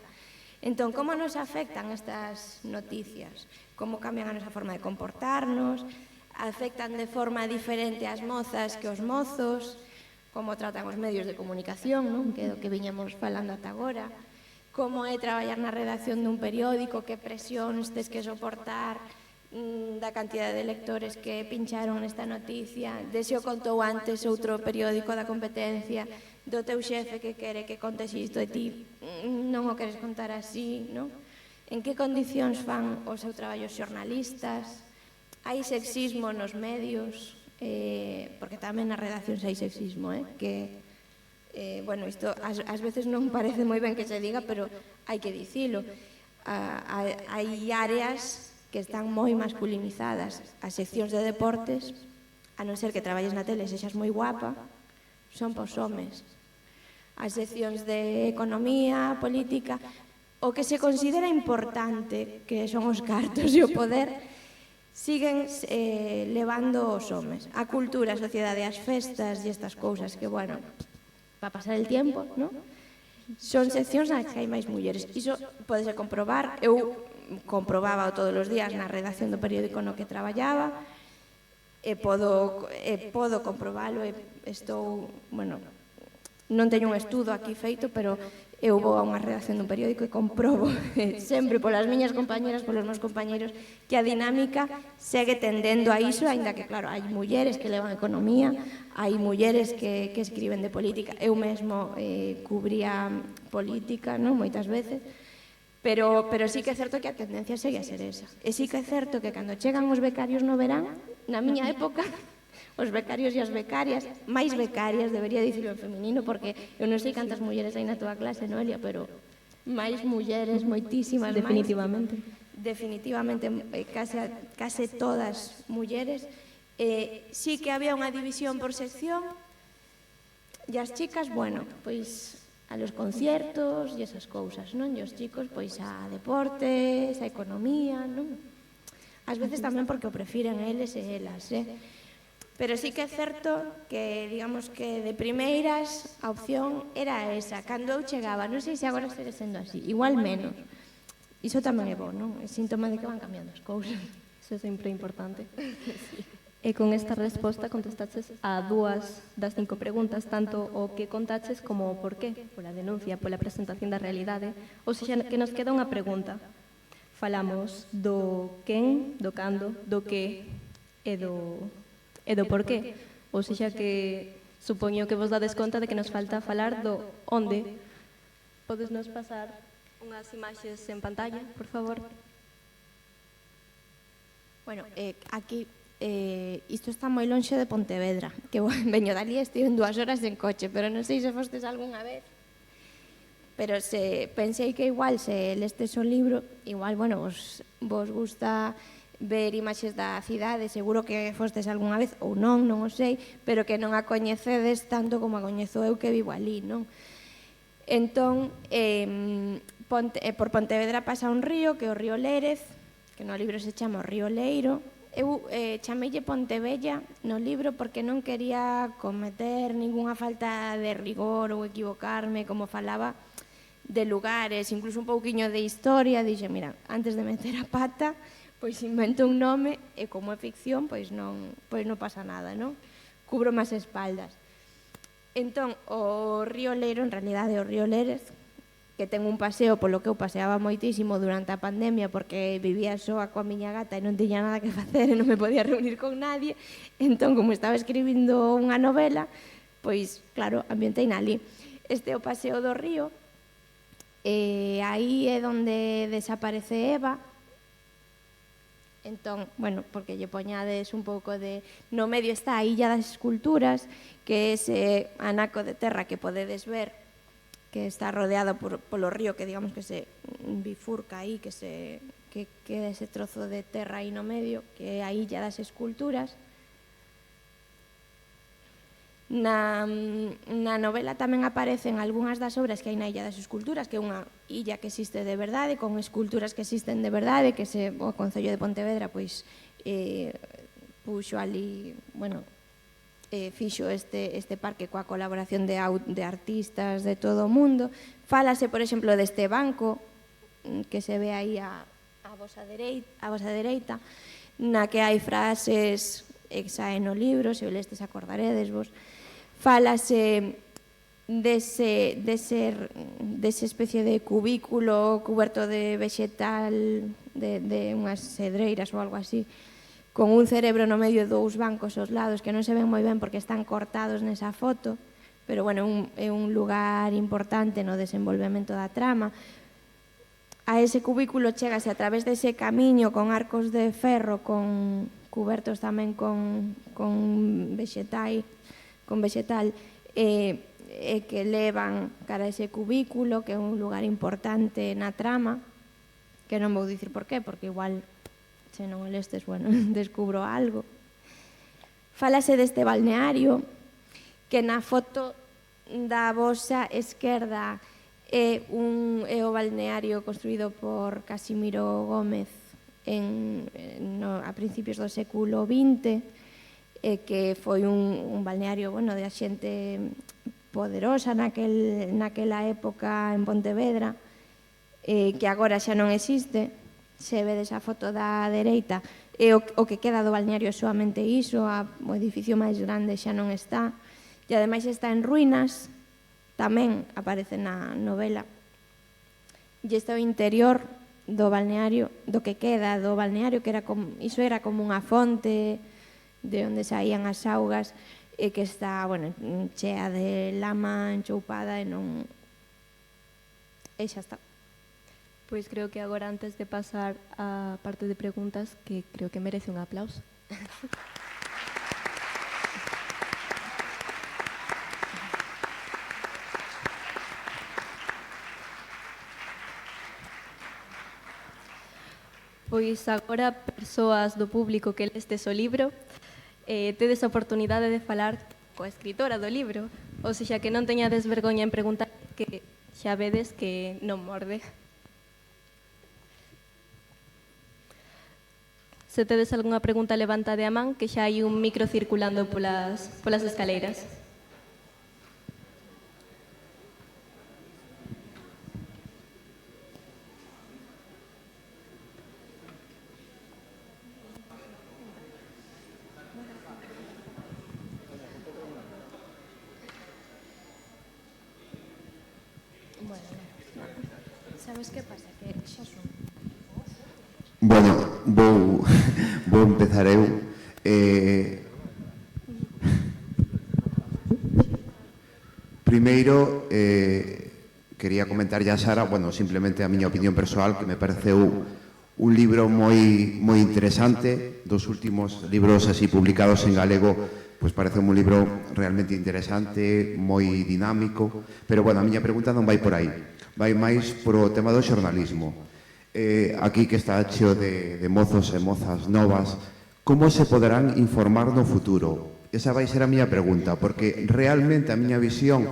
Entón, como nos afectan estas noticias? Como cambian a nosa forma de comportarnos? Afectan de forma diferente as mozas que os mozos? Como tratan os medios de comunicación, non? Que é do que viñamos falando ata agora? Como é traballar na redacción dun periódico? Que presións tes que soportar da cantidad de lectores que pincharon nesta noticia, de se o contou antes outro periódico da competencia, do teu xefe que quere que contes isto e ti non o queres contar así, non? En que condicións fan o seu traballo os xornalistas? Hai sexismo nos medios, porque tamén nas redaccións hai sexismo, que, bueno, isto ás veces non parece moi ben que se diga, pero hai que dicilo. Hai áreas que están moi masculinizadas. As seccións de deportes, a non ser que traballes na tele e sexas moi guapa, son pos homes. As seccións de economía, política, o que se considera importante, que son os cartos e o poder, siguen levando os homes. A cultura, a sociedade, as festas e estas cousas que, bueno, para pasar el tiempo, non? Son seccións nas que hai máis mulleres. Iso podese comprobar. Eu comprobaba todos os días na redacción do periódico no que traballaba e podo comprobalo e estou, bueno, non teño un estudo aquí feito, pero eu vou a unha redacción dun periódico e comprobo sempre polas miñas compañeras, polos meus compañeros, que a dinámica segue tendendo a iso, aínda que, claro, hai mulleres que levan economía, hai mulleres que escriben de política. Eu mesmo cubría política, non, moitas veces, pero sí que é certo que a tendencia segue a ser esa. E sí que é certo que cando chegan os becarios no verán, na miña época, os becarios e as becarias, máis becarias, debería dicirlo en feminino, porque eu non sei cantas mulleres hai na túa clase, Noelia, pero máis mulleres, moitísimas máis. Definitivamente. Definitivamente, case todas mulleres. Sí que había unha división por sección, e as chicas, bueno, pois a los conciertos e esas cousas, non? E os chicos, pois a deportes, a economía, non? Ás veces tamén porque o prefiren eles e elas, Pero sí que é certo que, digamos que de primeiras, a opción era esa. Cando eu chegaba, non sei se agora estere sendo así, igual menos. Iso tamén é bo, non? É síntoma de que van cambiando as cousas. Iso é sempre importante. E con esta resposta contestaches a 2 das 5 preguntas, tanto o que contaches como o porqué, pola denuncia, pola presentación da realidade. Ou seja, que nos queda unha pregunta. Falamos do quen, do cando, do que e do porqué. Ou seja, que supoño que vos dades conta de que nos falta falar do onde. Podes nos pasar unhas imaxes en pantalla, por favor? Bueno, aquí isto está moi lonxe de Pontevedra, que veño dali e estive 2 horas en coche, pero non sei se fostes algunha vez. Pero pensei que igual se lestes o libro, igual, bueno, vos gusta ver imaxes da cidade, seguro que fostes algunha vez, ou non o sei, pero que non a coñecedes tanto como a coñezo eu que vivo ali, non? Entón, por Pontevedra pasa un río, que é o río Lérez, que no libro se chama o río Leiro. Eu chameille Pontevella no libro porque non quería cometer ningunha falta de rigor ou equivocarme, como falaba de lugares, incluso un pouquiño de historia. Dixe, mira, antes de meter a pata, pois invento un nome e como é ficción, pois non pasa nada, non? Cubro máis espaldas. Entón, o río Leiro, en realidade, o río Lérez, que ten un paseo polo que eu paseaba moitísimo durante a pandemia porque vivía soa coa miña gata e non tiña nada que facer e non me podía reunir con nadie. Entón, como estaba escribindo unha novela, pois, claro, ambientei ali. Este é o paseo do río, e aí é onde desaparece Eva. Entón, bueno, porque lle poñades un pouco de... No medio está a Illa das Esculturas, que é ese anaco de terra que podedes ver, que está rodeado polo río, que digamos que se bifurca aí, que queda ese trozo de terra aí no medio, que é a Illa das Esculturas. Na novela tamén aparecen algunhas das obras que hai na Illa das Esculturas, que é unha illa que existe de verdade, con esculturas que existen de verdade, que o Concello de Pontevedra pois puxo ali, bueno, fixo este parque coa colaboración de artistas de todo o mundo. Fálase, por exemplo, deste banco que se ve aí a vosa dereita, na que hai frases exae no libro, se o lestes acordaredes vos. Fálase dese especie de cubículo cuberto de vexetal, de unhas cedreiras ou algo así, con un cerebro no medio de dous bancos aos lados que non se ven moi ben porque están cortados nesa foto, pero bueno, é un lugar importante no desenvolvemento da trama. A ese cubículo chegase a través dese camiño con arcos de ferro, cubertos tamén con vegetal, que levan cara a ese cubículo, que é un lugar importante na trama, que non vou dicir por qué, porque igual, se non o lestes, bueno, descubro algo. Fálase deste balneario, que na foto da vosa esquerda é o balneario construído por Casimiro Gómez a principios do século XX, que foi un balneario, bueno, de xente poderosa naquela época en Pontevedra, que agora xa non existe. Se ve desa foto da dereita, o que queda do balneario é soamente iso, o edificio máis grande xa non está, e ademais está en ruínas, tamén aparece na novela. E este é o interior do balneario, do que queda do balneario, que iso era como unha fonte de onde saían as augas, e que está, bueno, chea de lama, enchoupada, e xa está. Pois creo que agora, antes de pasar á parte de preguntas, que creo que merece un aplauso. Pois agora, persoas do público que lestes o libro, tedes a oportunidade de falar coa escritora do libro, ou seja, que non teñades vergoña en preguntar, que xa vedes que non morde. Se tedes algunha pregunta, levantade a man, que xa hai un micro circulando polas escaleiras. Sabes que pasa? Que xa son... Bueno, vou empezar eu. Primeiro, quería comentar a Sara, bueno, simplemente a miña opinión persoal, que me pareceu un libro moi interesante, dos últimos libros así publicados en galego, pois parece un libro realmente interesante, moi dinámico, pero bueno, a miña pregunta non vai por aí, vai máis pro tema do xornalismo. Aquí que está cheo de mozos e mozas novas, como se poderán informar no futuro? Esa vai ser a miña pregunta, porque realmente a miña visión,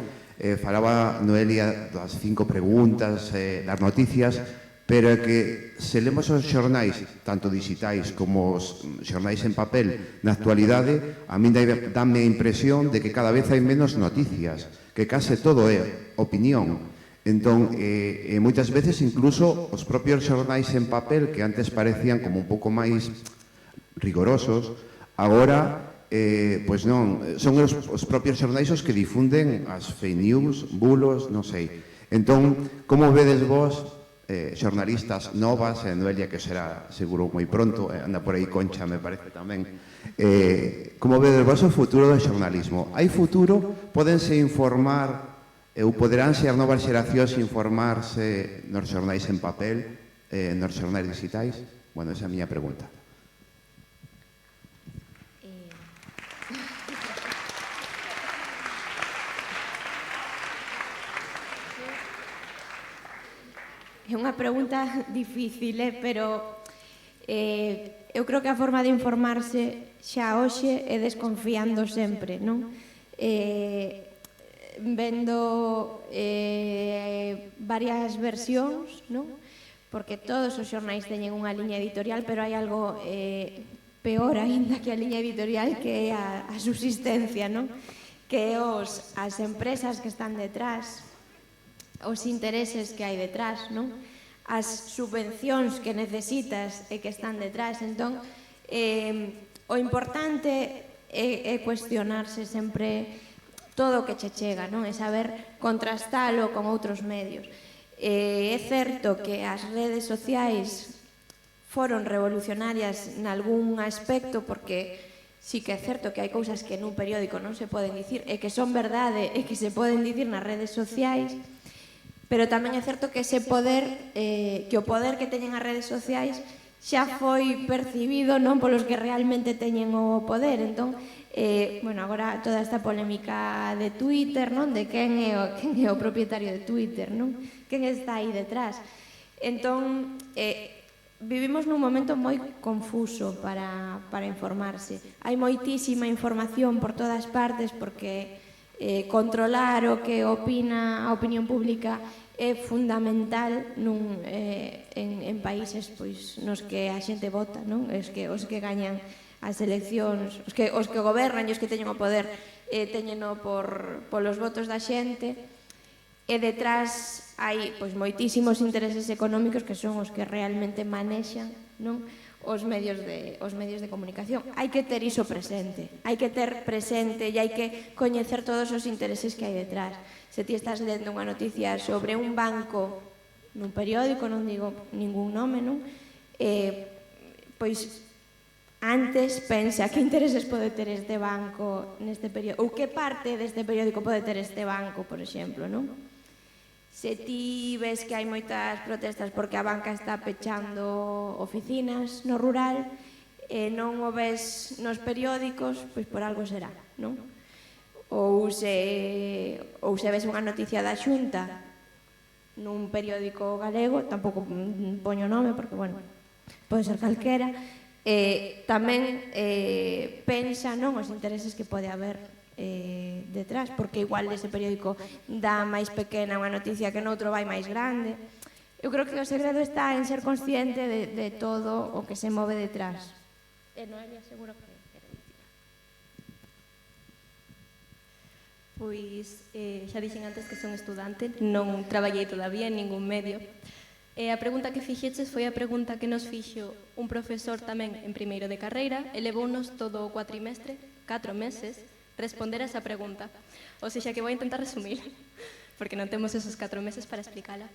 falaba Noelia das 5 preguntas, das noticias, pero é que se lemos os xornais, tanto digitais como os xornais en papel, na actualidade, a min dame a impresión de que cada vez hai menos noticias, que case todo é opinión. Entón, moitas veces incluso os propios xornais en papel, que antes parecían como un pouco máis rigorosos, agora, pois non, son os propios xornais os que difunden as fake news, bulos, non sei. Entón, como vedes vos, xornalistas novas, Noelia, que será seguro moi pronto, anda por aí Concha, me parece tamén, como vedes vos o futuro do xornalismo? Hai futuro? Pódense informar ou poderánse as novas xeracións informarse nos xornais en papel, nos xornais digitais? Bueno, esa é a miña pregunta. É unha pregunta difícil, pero eu creo que a forma de informarse xa hoxe é desconfiando sempre, non? Vendo varias versións, non? Porque todos os xornais teñen unha liña editorial, pero hai algo peor aínda que a liña editorial, que é a subsistencia, non? Que as empresas que están detrás, os intereses que hai detrás, non? As subvencións que necesitas e que están detrás. Entón, o importante é cuestionarse sempre todo o que che chega, non? É saber contrastalo con outros medios. É certo que as redes sociais foron revolucionarias nalgún aspecto, porque sí que é certo que hai cousas que nun periódico non se poden dicir e que son verdade e que se poden dicir nas redes sociais, pero tamén é certo que ese poder, que o poder que teñen as redes sociais xa foi percibido non polos que realmente teñen o poder. Entón, bueno, agora toda esta polémica de Twitter, non? De quen é o propietario de Twitter, non? Quen está aí detrás. Entón, vivimos nun momento moi confuso para informarse. Hai moitísima información por todas partes, porque controlar o que opina a opinión pública é fundamental en países pois nos que a xente vota, non? Os que gañan as eleccións, os que gobernan e os que teñen o poder teñeno polos votos da xente, e detrás hai pois moitísimos intereses económicos que son os que realmente manexan, non? Os medios de comunicación. Hai que ter iso presente, hai que ter presente e hai que coñecer todos os intereses que hai detrás. Se ti estás lendo unha noticia sobre un banco nun periódico, non digo ningún nome, non? Pois antes pensa que intereses pode ter este banco neste periódico, ou que parte deste periódico pode ter este banco, por exemplo, non? Se ti ves que hai moitas protestas porque a banca está pechando oficinas no rural e non o ves nos periódicos, pois por algo será, non? Ou se ves unha noticia da Xunta nun periódico galego, tampouco poño nome porque, bueno, pode ser calquera, tamén pensa, non, os intereses que pode haber detrás, porque igual ese periódico dá máis pequena unha noticia que noutro vai máis grande. Eu creo que o segredo está en ser consciente de todo o que se move detrás. Noelia, seguro que quere dicir. Pois, xa dixen antes que son estudante, non traballei todavía en ningún medio. A pregunta que fixeches foi a pregunta que nos fixo un profesor tamén en primeiro de carreira e levounos todo o cuatrimestre, 4 meses, responder a esa pregunta. O sexa que vou intentar resumir, porque non temos esos 4 meses para explicala.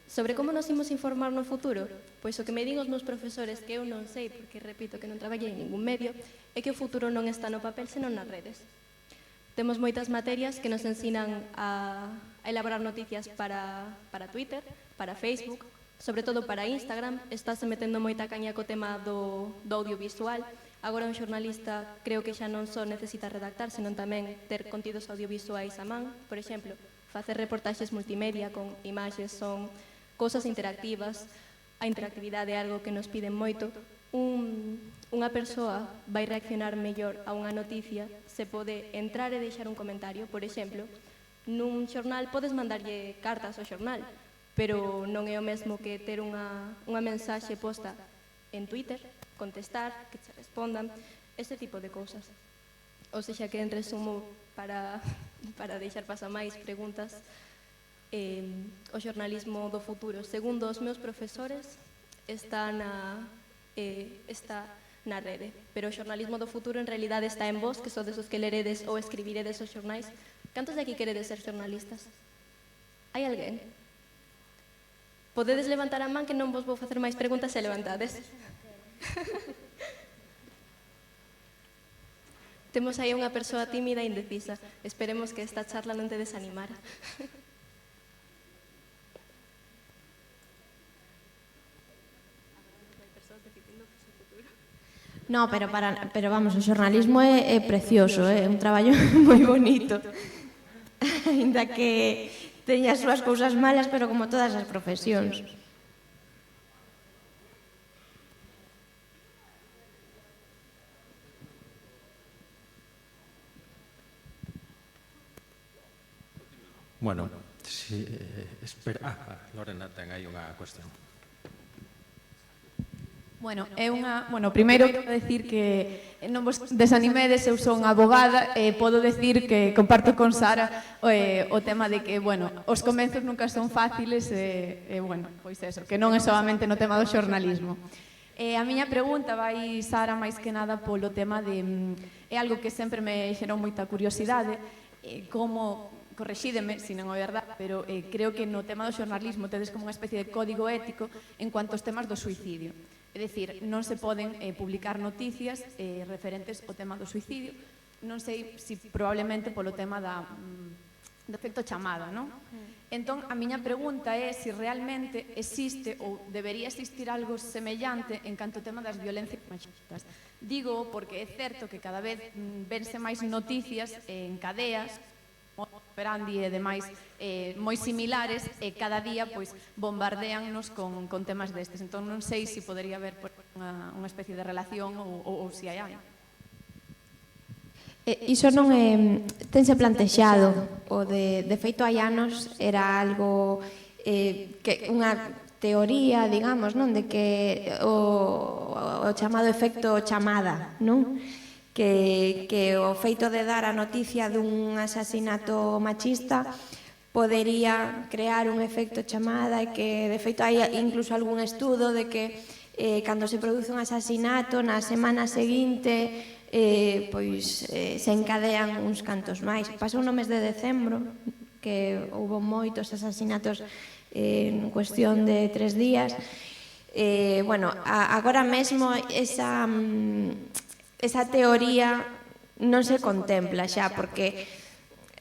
Sobre como nos imos informar no futuro, pois o que me din os meus profesores, que eu non sei, porque repito que non traballei en ningún medio, é que o futuro non está no papel, senón nas redes. Temos moitas materias que nos ensinan a elaborar noticias para Twitter, para Facebook, sobre todo para Instagram. Estáse metendo moita caña co tema do audiovisual. Agora un xornalista creo que xa non só necesita redactar, senón tamén ter contidos audiovisuais a man. Por exemplo, facer reportaxes multimedia con imaxes, son cousas interactivas. A interactividade é algo que nos piden moito. Unha persoa vai reaccionar mellor a unha noticia se pode entrar e deixar un comentario. Por exemplo, nun xornal podes mandarlle cartas ao xornal, pero non é o mesmo que ter unha mensaxe posta en Twitter, contestar, que che respondan, ese tipo de cousas. Ou sexa que, en resumo, para deixar pasar máis preguntas, o xornalismo do futuro, segundo os meus profesores, está na rede, pero o xornalismo do futuro en realidade está en vos, que sodes os que leredes ou escribiredes os xornais. Cantos de aquí queredes ser xornalistas? Hai alguén? Podedes levantar a man que non vos vou facer máis preguntas se levantades. Temos aí unha persoa tímida e indecisa. Esperemos que esta charla non te desanimara. No, pero vamos, o xornalismo é precioso, é un traballo moi bonito. Ainda que teña as súas cousas malas, pero como todas as profesións. Bueno, si, espera... Lorena ten aí unha cuestión. Bueno, primeiro quero decir que non vos desanimedes, eu son abogada e podo decir que comparto con Sara o tema de que, bueno, os comenzos nunca son fáciles e bueno, pois eso, que non é solamente no tema do xornalismo. A miña pregunta vai, Sara, máis que nada polo tema de... É algo que sempre me xerou moita curiosidade, como... Correxídeme, se non é verdade, pero creo que no tema do xornalismo tedes como unha especie de código ético en cuanto aos temas do suicidio. É dicir, non se poden publicar noticias referentes ao tema do suicidio. Non sei se probablemente polo tema do efecto chamada, non? Entón, a miña pregunta é se realmente existe ou debería existir algo semellante en canto ao tema das violencias machistas. Digo porque é certo que cada vez vense máis noticias en cadeas, operandi e demais moi similares e cada día pois bombardeannos con temas destes. Entón non sei se podería haber unha especie de relación ou se hai. Iso non é... Tense plantexado. O de feito hai anos era algo que unha teoría, digamos, non, de que o chamado efecto chamada, non? Que o feito de dar a noticia dun asasinato machista podería crear un efecto chamada e que, de feito, hai incluso algún estudo de que cando se produce un asasinato na semana seguinte pois se encadean uns cantos máis. Pasou no mes de decembro que houve moitos asasinatos en cuestión de 3 días. Bueno, agora mesmo esa teoría non se contempla xa, porque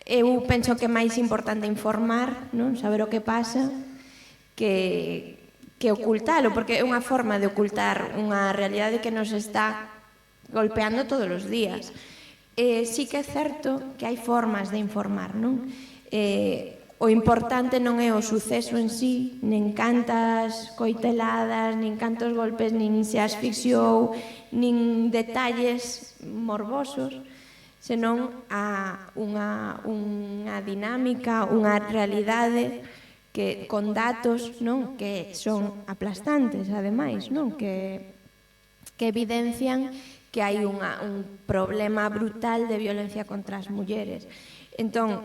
eu penso que é máis importante informar, non? Saber o que pasa, que ocultalo, porque é unha forma de ocultar unha realidade que nos está golpeando todos os días. Sí que é certo que hai formas de informar, non? O importante non é o suceso en sí, nin cantas coiteladas, nin cantos golpes, nin se asfixiou, nin detalles morbosos, senón unha dinámica, unha realidade que con datos, non, que son aplastantes, ademais, non, que evidencian que hai un problema brutal de violencia contra as mulleres. Entón,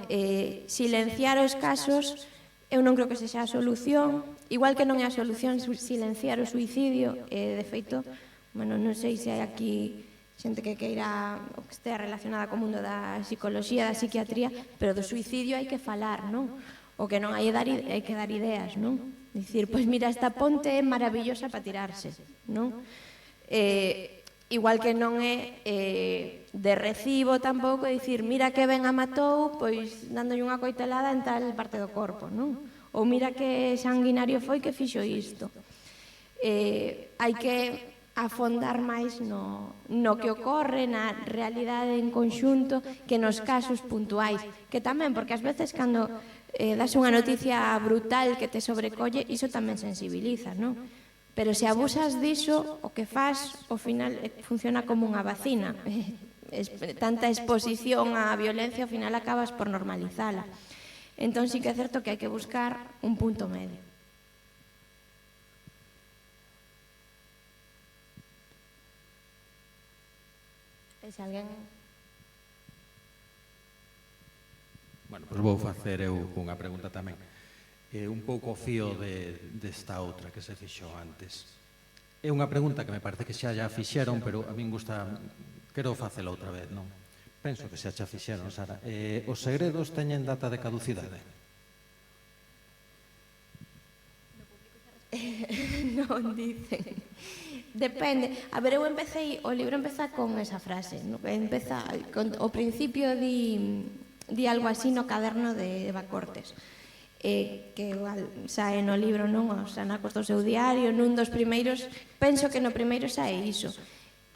silenciar os casos, eu non creo que sexa a solución, igual que non é a solución silenciar o suicidio, de feito, bueno, non sei se hai aquí xente que queira ou que estea relacionada co mundo da psicoloxía, da psiquiatría, pero do suicidio hai que falar, non? O que non hai que dar ideas, non? Dicir, pois mira, esta ponte é maravillosa para tirarse, non? Igual que non é de recibo tampouco dicir, mira que ben a matou, pois dándolle unha coitelada en tal parte do corpo, non? Ou mira que sanguinario foi que fixo isto. Hai que afondar máis no que ocorre, na realidade en conxunto, que nos casos puntuais. Que tamén, porque ás veces cando das unha noticia brutal que te sobrecolle, iso tamén sensibiliza, non? Pero se abusas diso, o que faz, ao final, funciona como unha vacina. Tanta exposición á violencia, ao final acabas por normalizala. Entón, sí que é certo que hai que buscar un punto medio. Se alguén... Bueno, pois vou facer eu unha pregunta tamén. Un pouco o fío desta outra que se fixo antes. É unha pregunta que me parece que xa fixeron, pero a min gusta, quero facela outra vez, non? Penso que xa fixeron, Sara. Os segredos teñen data de caducidade? Non dicen. Depende. A ver, o libro empeza con esa frase. Empeza, o principio di algo así no caderno de Bacortes. Que igual sae no libro, non? Os anacos do seu diario, nun dos primeiros, penso que no primeiro sae iso.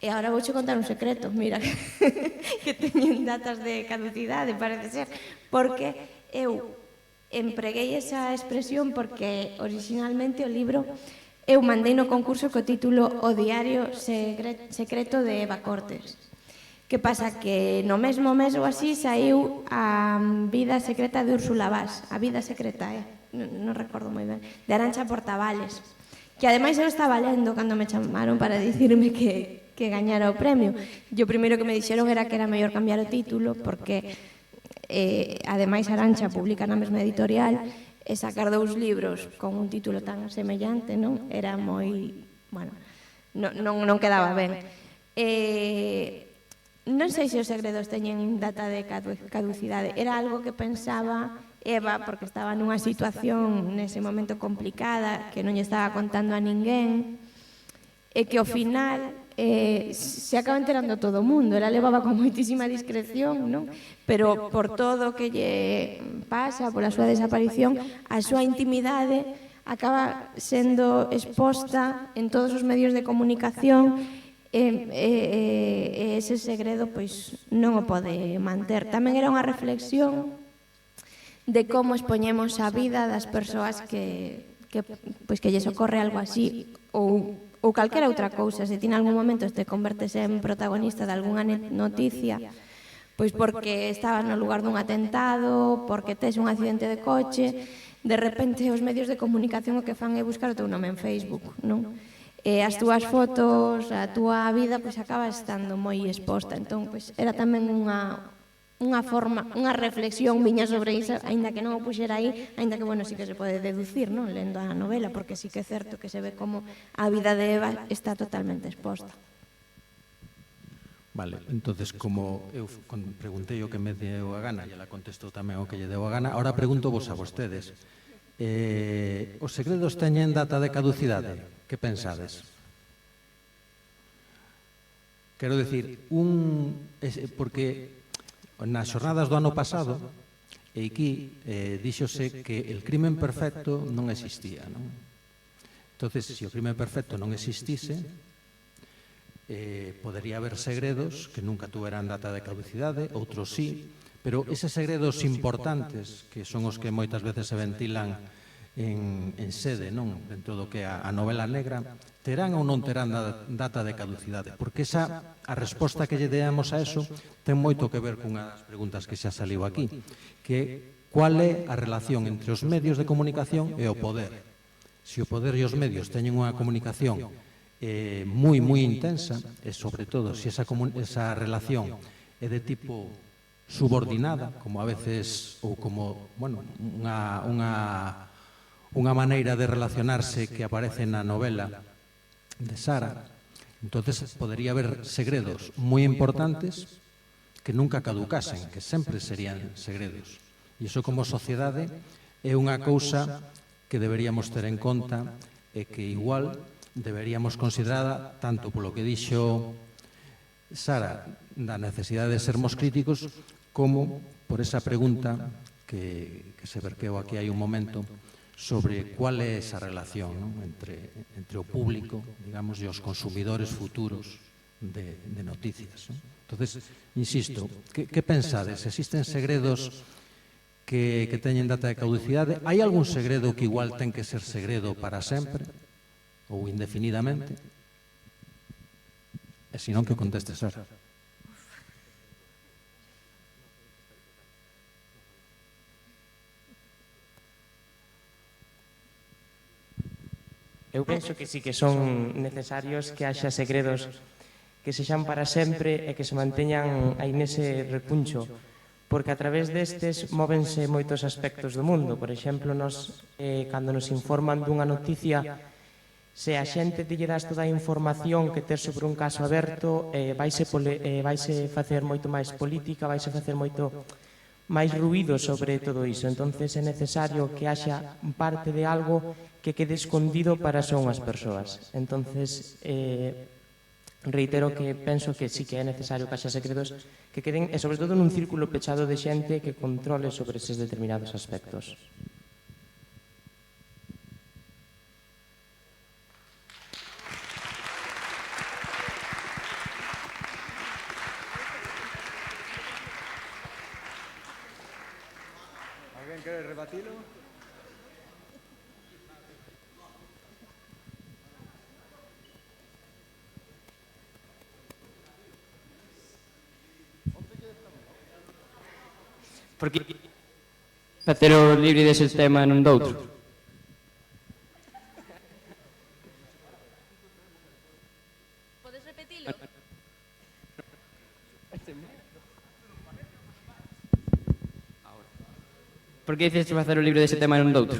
E agora vouche contar un secreto, mira, que teñen datas de caducidade, parece ser, porque eu empreguei esa expresión porque originalmente o libro eu mandei no concurso co título O diario secreto de Eva Cortes, Que pasa? Que no mesmo mes ou así saiu a vida secreta de Úrsula Vaz, a vida secreta, non recordo moi ben, de Arantxa Portavales, que ademais eu estaba lendo cando me chamaron para dicirme que gañara o premio. E o primeiro que me dixeron era que era mellor cambiar o título, porque ademais Arantxa publica na mesma editorial, e sacar 2 libros con un título tan semellante, non? Era moi, bueno, non quedaba ben. Non sei se os segredos teñen data de caducidade. Era algo que pensaba Eva, porque estaba nunha situación nese momento complicada, que non lle estaba contando a ninguén, e que ao final se acaba enterando todo o mundo. Ela levaba con moitísima discreción, non? Pero por todo o que lle pasa, pola súa desaparición, a súa intimidade acaba sendo exposta en todos os medios de comunicación, e ese segredo pois non o pode manter. Tamén era unha reflexión de como expoñemos a vida das persoas que lles ocorre algo así, ou calquera outra cousa. Se ti en algún momento te convertes en protagonista de algunha noticia, pois porque estabas no lugar dun atentado, porque tes un accidente de coche, de repente os medios de comunicación o que fan é buscar o teu nome en Facebook, non? E as túas fotos, a túa vida, pois acaba estando moi exposta. Entón, pois era tamén unha forma, unha reflexión miña sobre iso, aínda que non o puxera aí, aínda que, bueno, sí que se pode deducir, non, lendo a novela, porque sí que é certo que se ve como a vida de Eva está totalmente exposta. Vale, entonces, como eu preguntei o que me deu a gana, e ela contestou tamén o que lle deu a gana, ahora pregunto vos a vostedes. Os segredos teñen data de caducidade? Que pensades? Quero dicir, porque nas xornadas do ano pasado, e aquí díxose que el crimen perfecto non existía, non? Entonces, se o crimen perfecto non existise, podería haber segredos que nunca tuveran data de caducidade, outros sí, pero eses segredos importantes, que son os que moitas veces se ventilan en sede, non, dentro do que é a novela negra, terán ou non terán data de caducidade, porque a resposta que lle deamos a eso ten moito que ver cunha das preguntas que xa saliu aquí, que cual é a relación entre os medios de comunicación e o poder. Se o poder e os medios teñen unha comunicación moi intensa, e sobre todo se esa relación é de tipo subordinada, como a veces, ou como, bueno, unha maneira de relacionarse que aparece na novela de Sara, entonces podería haber segredos moi importantes que nunca caducasen, que sempre serían segredos. E iso como sociedade é unha cousa que deberíamos ter en conta e que igual deberíamos considerar tanto polo que dixo Sara da necesidade de sermos críticos como por esa pregunta que se verqueu aquí hai un momento sobre cual é esa relación, non? entre o público, digamos, e os consumidores futuros de noticias, non? Entonces, insisto, que pensades? Existen segredos que teñen data de caducidade? Hai algún segredo que igual ten que ser segredo para sempre ou indefinidamente? E se non, que conteste Sara. Eu penso que sí que son necesarios que haxa segredos que sexan para sempre e que se manteñan aí nese recuncho, porque a través destes móvense moitos aspectos do mundo. Por exemplo, cando nos informan dunha noticia, se a xente te lle das toda a información que ter sobre un caso aberto, vaise facer moito máis política, vaise facer moito máis ruído sobre todo iso. Entonces é necesario que haxa parte de algo que quede escondido para só unhas persoas. Entonces, reitero que penso que sí que é necesario que haxa secretos que queden, e sobre todo nun círculo pechado de xente que controle sobre eses determinados aspectos. Alguén quere rebatilo? Porque facer o libro dese tema e non doutro. Podes repetilo? Por que diciste facer o libro dese tema e non doutro?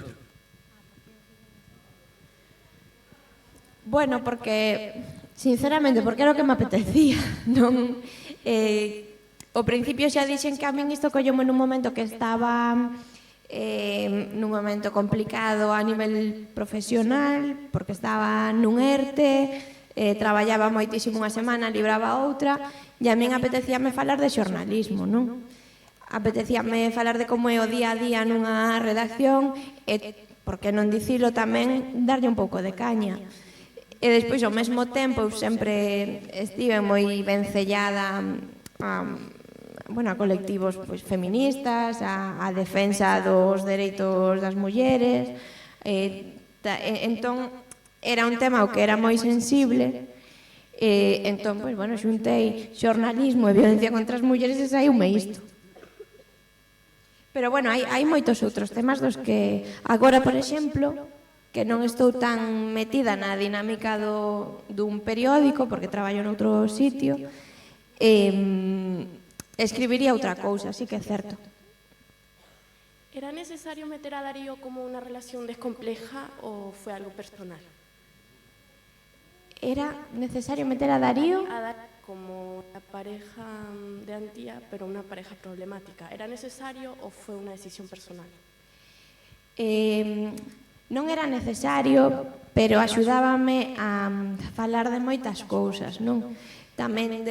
Bueno, porque, sinceramente, porque era o que me apetecía. Non, ao principio xa dixen que a min isto collome nun momento que estaba nun momento complicado a nivel profesional, porque estaba nun ERTE, traballaba moitísimo unha semana, libraba outra, e a min apetecíame falar de xornalismo, non? Apetecíame falar de como é o día a día nunha redacción e, por que non dicilo tamén, darlle un pouco de caña. E despois, ao mesmo tempo, eu sempre estive moi vencellada a colectivos feministas, a defensa dos dereitos das mulleres. Entón, era un tema ao que era moi sensible. Entón, xuntei xornalismo e violencia contra as mulleres e saiume isto. Pero, hai moitos outros temas dos que agora, por exemplo, que non estou tan metida na dinámica dun periódico, porque traballo noutro sitio, escribiría outra cousa, sí que é certo. ¿Era necesario meter a Darío como una relación descompleja o fue algo personal? Era necesario meter a Darío? A Darío como la pareja de Antía, pero una pareja problemática. ¿Era necesario o fue una decisión personal? Non era necesario, pero axudábame a falar de moitas cousas, non? Tamén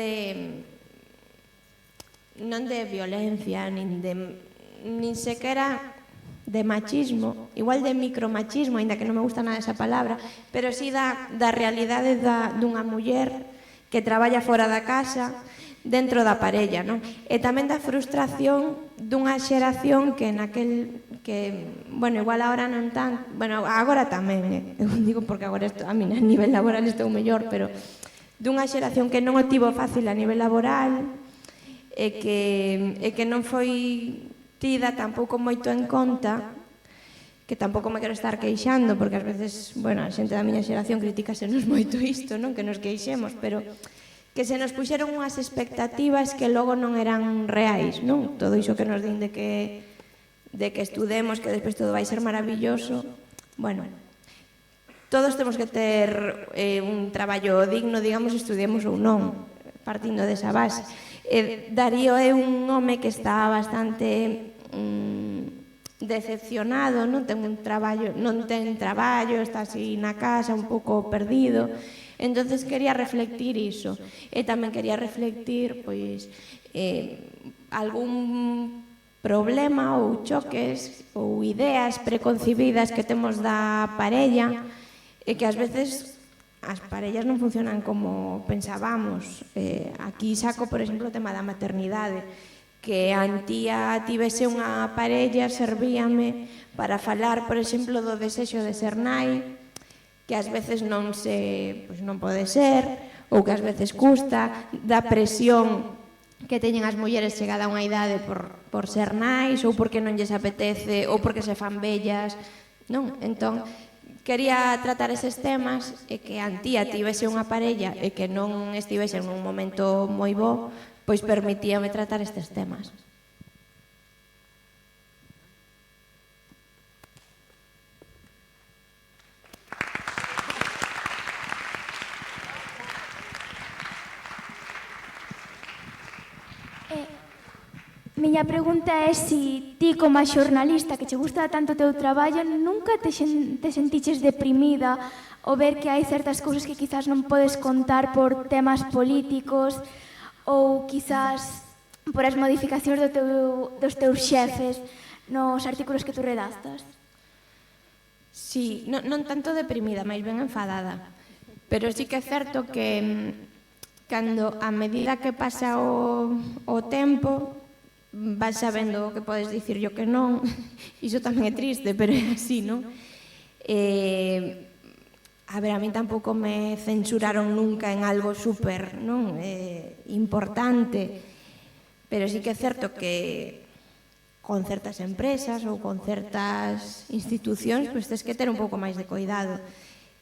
non de violencia, nin sequera de machismo, igual de micromachismo, aínda que non me gusta nada esa palabra, pero sí da realidade dunha muller que traballa fora da casa, dentro da parella, non? E tamén da frustración dunha xeración que igual agora non tan, agora tamén, eu digo porque agora a mí a nivel laboral estou mellor, pero dunha xeración que non o tivo fácil a nivel laboral e que non foi tida tampouco moito en conta, que tampouco me quero estar queixando, porque ás veces, a xente da miña xeración critícasenos moito isto, non? Que nos queixemos, pero que se nos puxeron unhas expectativas que logo non eran reais, non? Todo iso que nos din de que estudemos, que despois todo vai ser maravilloso. Todos temos que ter un traballo digno, digamos, estudiemos ou non, partindo desa base. Darío é un home que está bastante decepcionado, non ten traballo, está así na casa, un pouco perdido. Entonces quería reflectir iso. E tamén quería reflectir, algún problema ou choques ou ideas preconcebidas que temos da parella e que ás veces as parellas non funcionan como pensábamos. Aquí saco, por exemplo, o tema da maternidade, que a Antía tivese unha parella servíame para falar, por exemplo, do desexo de ser nai, que ás veces non pode ser, ou que ás veces custa, da presión que teñen as mulleres chegada a unha idade por ser nais, ou porque non lles apetece, ou porque se fan vellas, non? Entón, quería tratar eses temas e que a Antía tivese unha parella e que non estivese en un momento moi bo, pois permitíame tratar estes temas. Miña pregunta é se ti, como xornalista, que che gusta tanto o teu traballo, nunca te sentiches deprimida ao ver que hai certas cousas que quizás non podes contar por temas políticos ou quizás por as modificacións dos teus xefes nos artículos que tú redactas? Sí, non tanto deprimida, máis ben enfadada. Pero sí que é certo que cando a medida que pasa o tempo vas sabendo que podes dicir yo que non. Iso tamén é triste, pero é así, non? A ver, a mí tampouco me censuraron nunca en algo super, non? Importante, pero sí que é certo que con certas empresas ou con certas institucións, pois tes que ter un pouco máis de cuidado.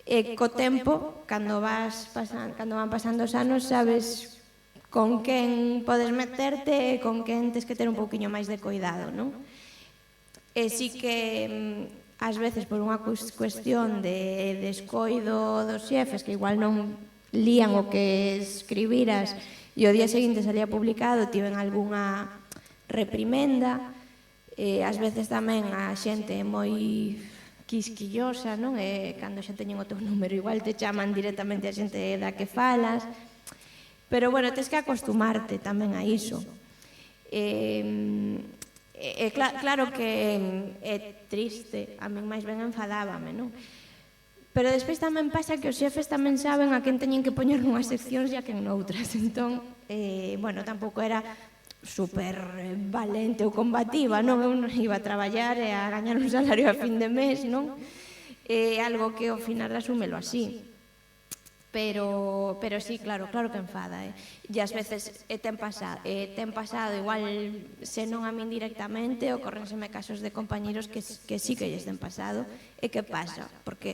E co tempo, cando van pasando os anos, sabes con quen podes meterte e con quen tes que ter un pouquiño máis de cuidado, non? E sí que ás veces por unha cuestión de descoido dos xefes que igual non lían o que escribiras e o día seguinte salía publicado, tiven algunha reprimenda, ás veces tamén a xente moi quisquillosa, non? E cando xa teñen o teu número igual te chaman directamente a xente da que falas, pero bueno, tens que acostumarte tamén a iso. Claro que é triste, a min máis ben enfadábame, non? Pero despois tamén pasa que os xefes tamén saben a quen teñen que poñer nunhas seccións e a quen noutras. Entón, bueno, tampouco era super valente ou combativa, non? Eu non iba a traballar e a gañar un salario a fin de mes, non? É algo que ao final asúmelo así. Pero sí, claro que enfada. E ás veces ten pasado, igual se non a min directamente, ocórrenseme casos de compañeros que sí que lles ten pasado. E que pasa? Porque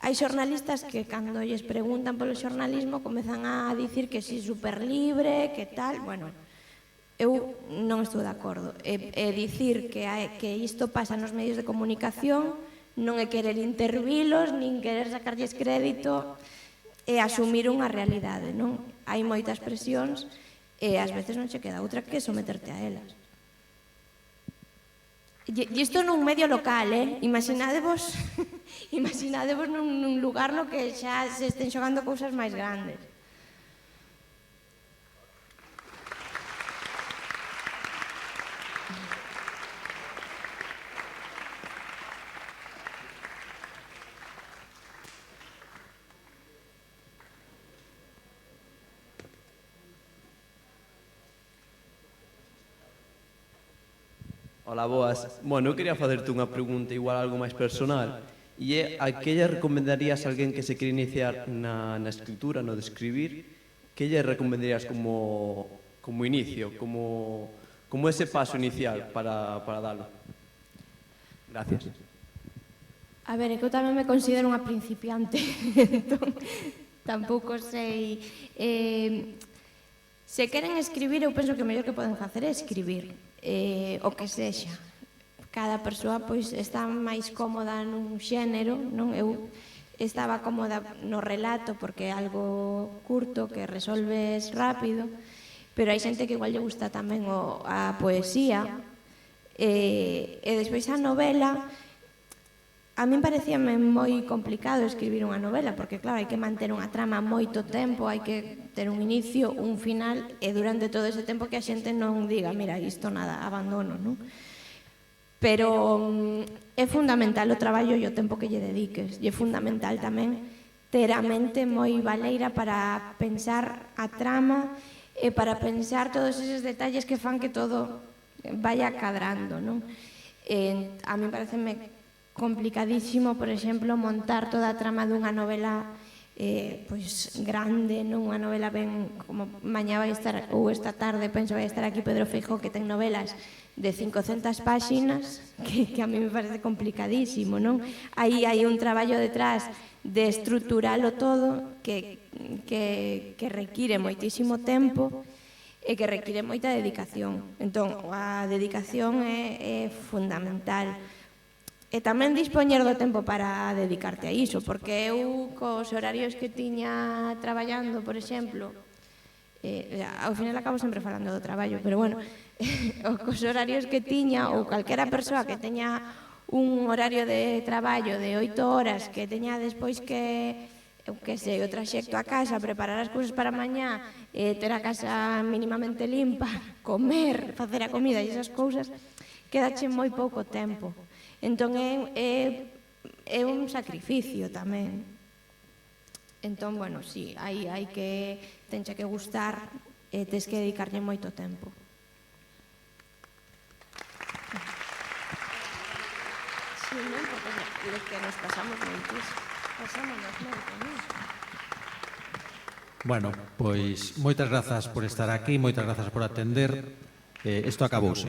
hai xornalistas que cando lles preguntan polo xornalismo comezan a dicir que si super libre, que tal, bueno, eu non estou de acordo. É dicir que isto pasa nos medios de comunicación, non é querer intervilos, nin querer sacarlles crédito, é asumir unha realidade, non? Hai moitas presións e ás veces non che queda outra que someterte a elas. E isto nun medio local, imaginadevos nun lugar no que xa se estén xogando cousas máis grandes. Ola, boas. Bueno, eu quería facerte unha pregunta igual algo máis personal. E é, a que lle recomendarías a alguén que se quere iniciar na escritura, no de escribir? Que lle recomendarías como inicio, como ese paso inicial para dalo? Gracias. A ver, é que eu tamén me considero unha principiante, entón tampouco sei. Se queren escribir, eu penso que o mellor que poden facer é escribir. O que sexa. Cada persoa pois está máis cómoda nun xénero, non? Eu estaba cómoda no relato porque é algo curto que resolves rápido, pero hai xente que igual lle gusta tamén a poesía e despois a novela. A min parecíame moi complicado escribir unha novela porque claro, hai que manter unha trama moito tempo, hai que ter un inicio, un final e durante todo ese tempo que a xente non diga mira, isto nada, abandono, non? Pero é fundamental o traballo e o tempo que lle dediques e é fundamental tamén ter a mente moi baleira para pensar a trama e para pensar todos eses detalles que fan que todo vaya cadrando, non? A min pareceme complicadísimo, por exemplo, montar toda a trama dunha novela pois grande, non? Unha novela ben como mañá vai estar ou esta tarde penso vai estar aquí Pedro Feijóo que ten novelas de 500 páxinas que a mí me parece complicadísimo, non? Aí hai un traballo detrás de estruturalo todo que require moitísimo tempo e que require moita dedicación. Entón, a dedicación é fundamental. E tamén dispoñer do tempo para dedicarte a iso, porque eu cos horarios que tiña traballando, por exemplo, ao final acabo sempre falando do traballo, pero bueno, cos horarios que tiña, ou calquera persoa que teña un horario de traballo de 8 horas, que teña despois que sei, o traxecto a casa, preparar as cousas para mañá, ter a casa mínimamente limpa, comer, facer a comida e esas cousas, quedache moi pouco tempo. Entón é un sacrificio tamén. Entón, bueno, sí, hai que tenche que gustar e tes que dedicarlle moito tempo. Sí, non, porque é que nos pasamos moitísimo. Pasámonos moito, non? Bueno, pois moitas grazas por estar aquí, moitas grazas por atender. Isto acabouse.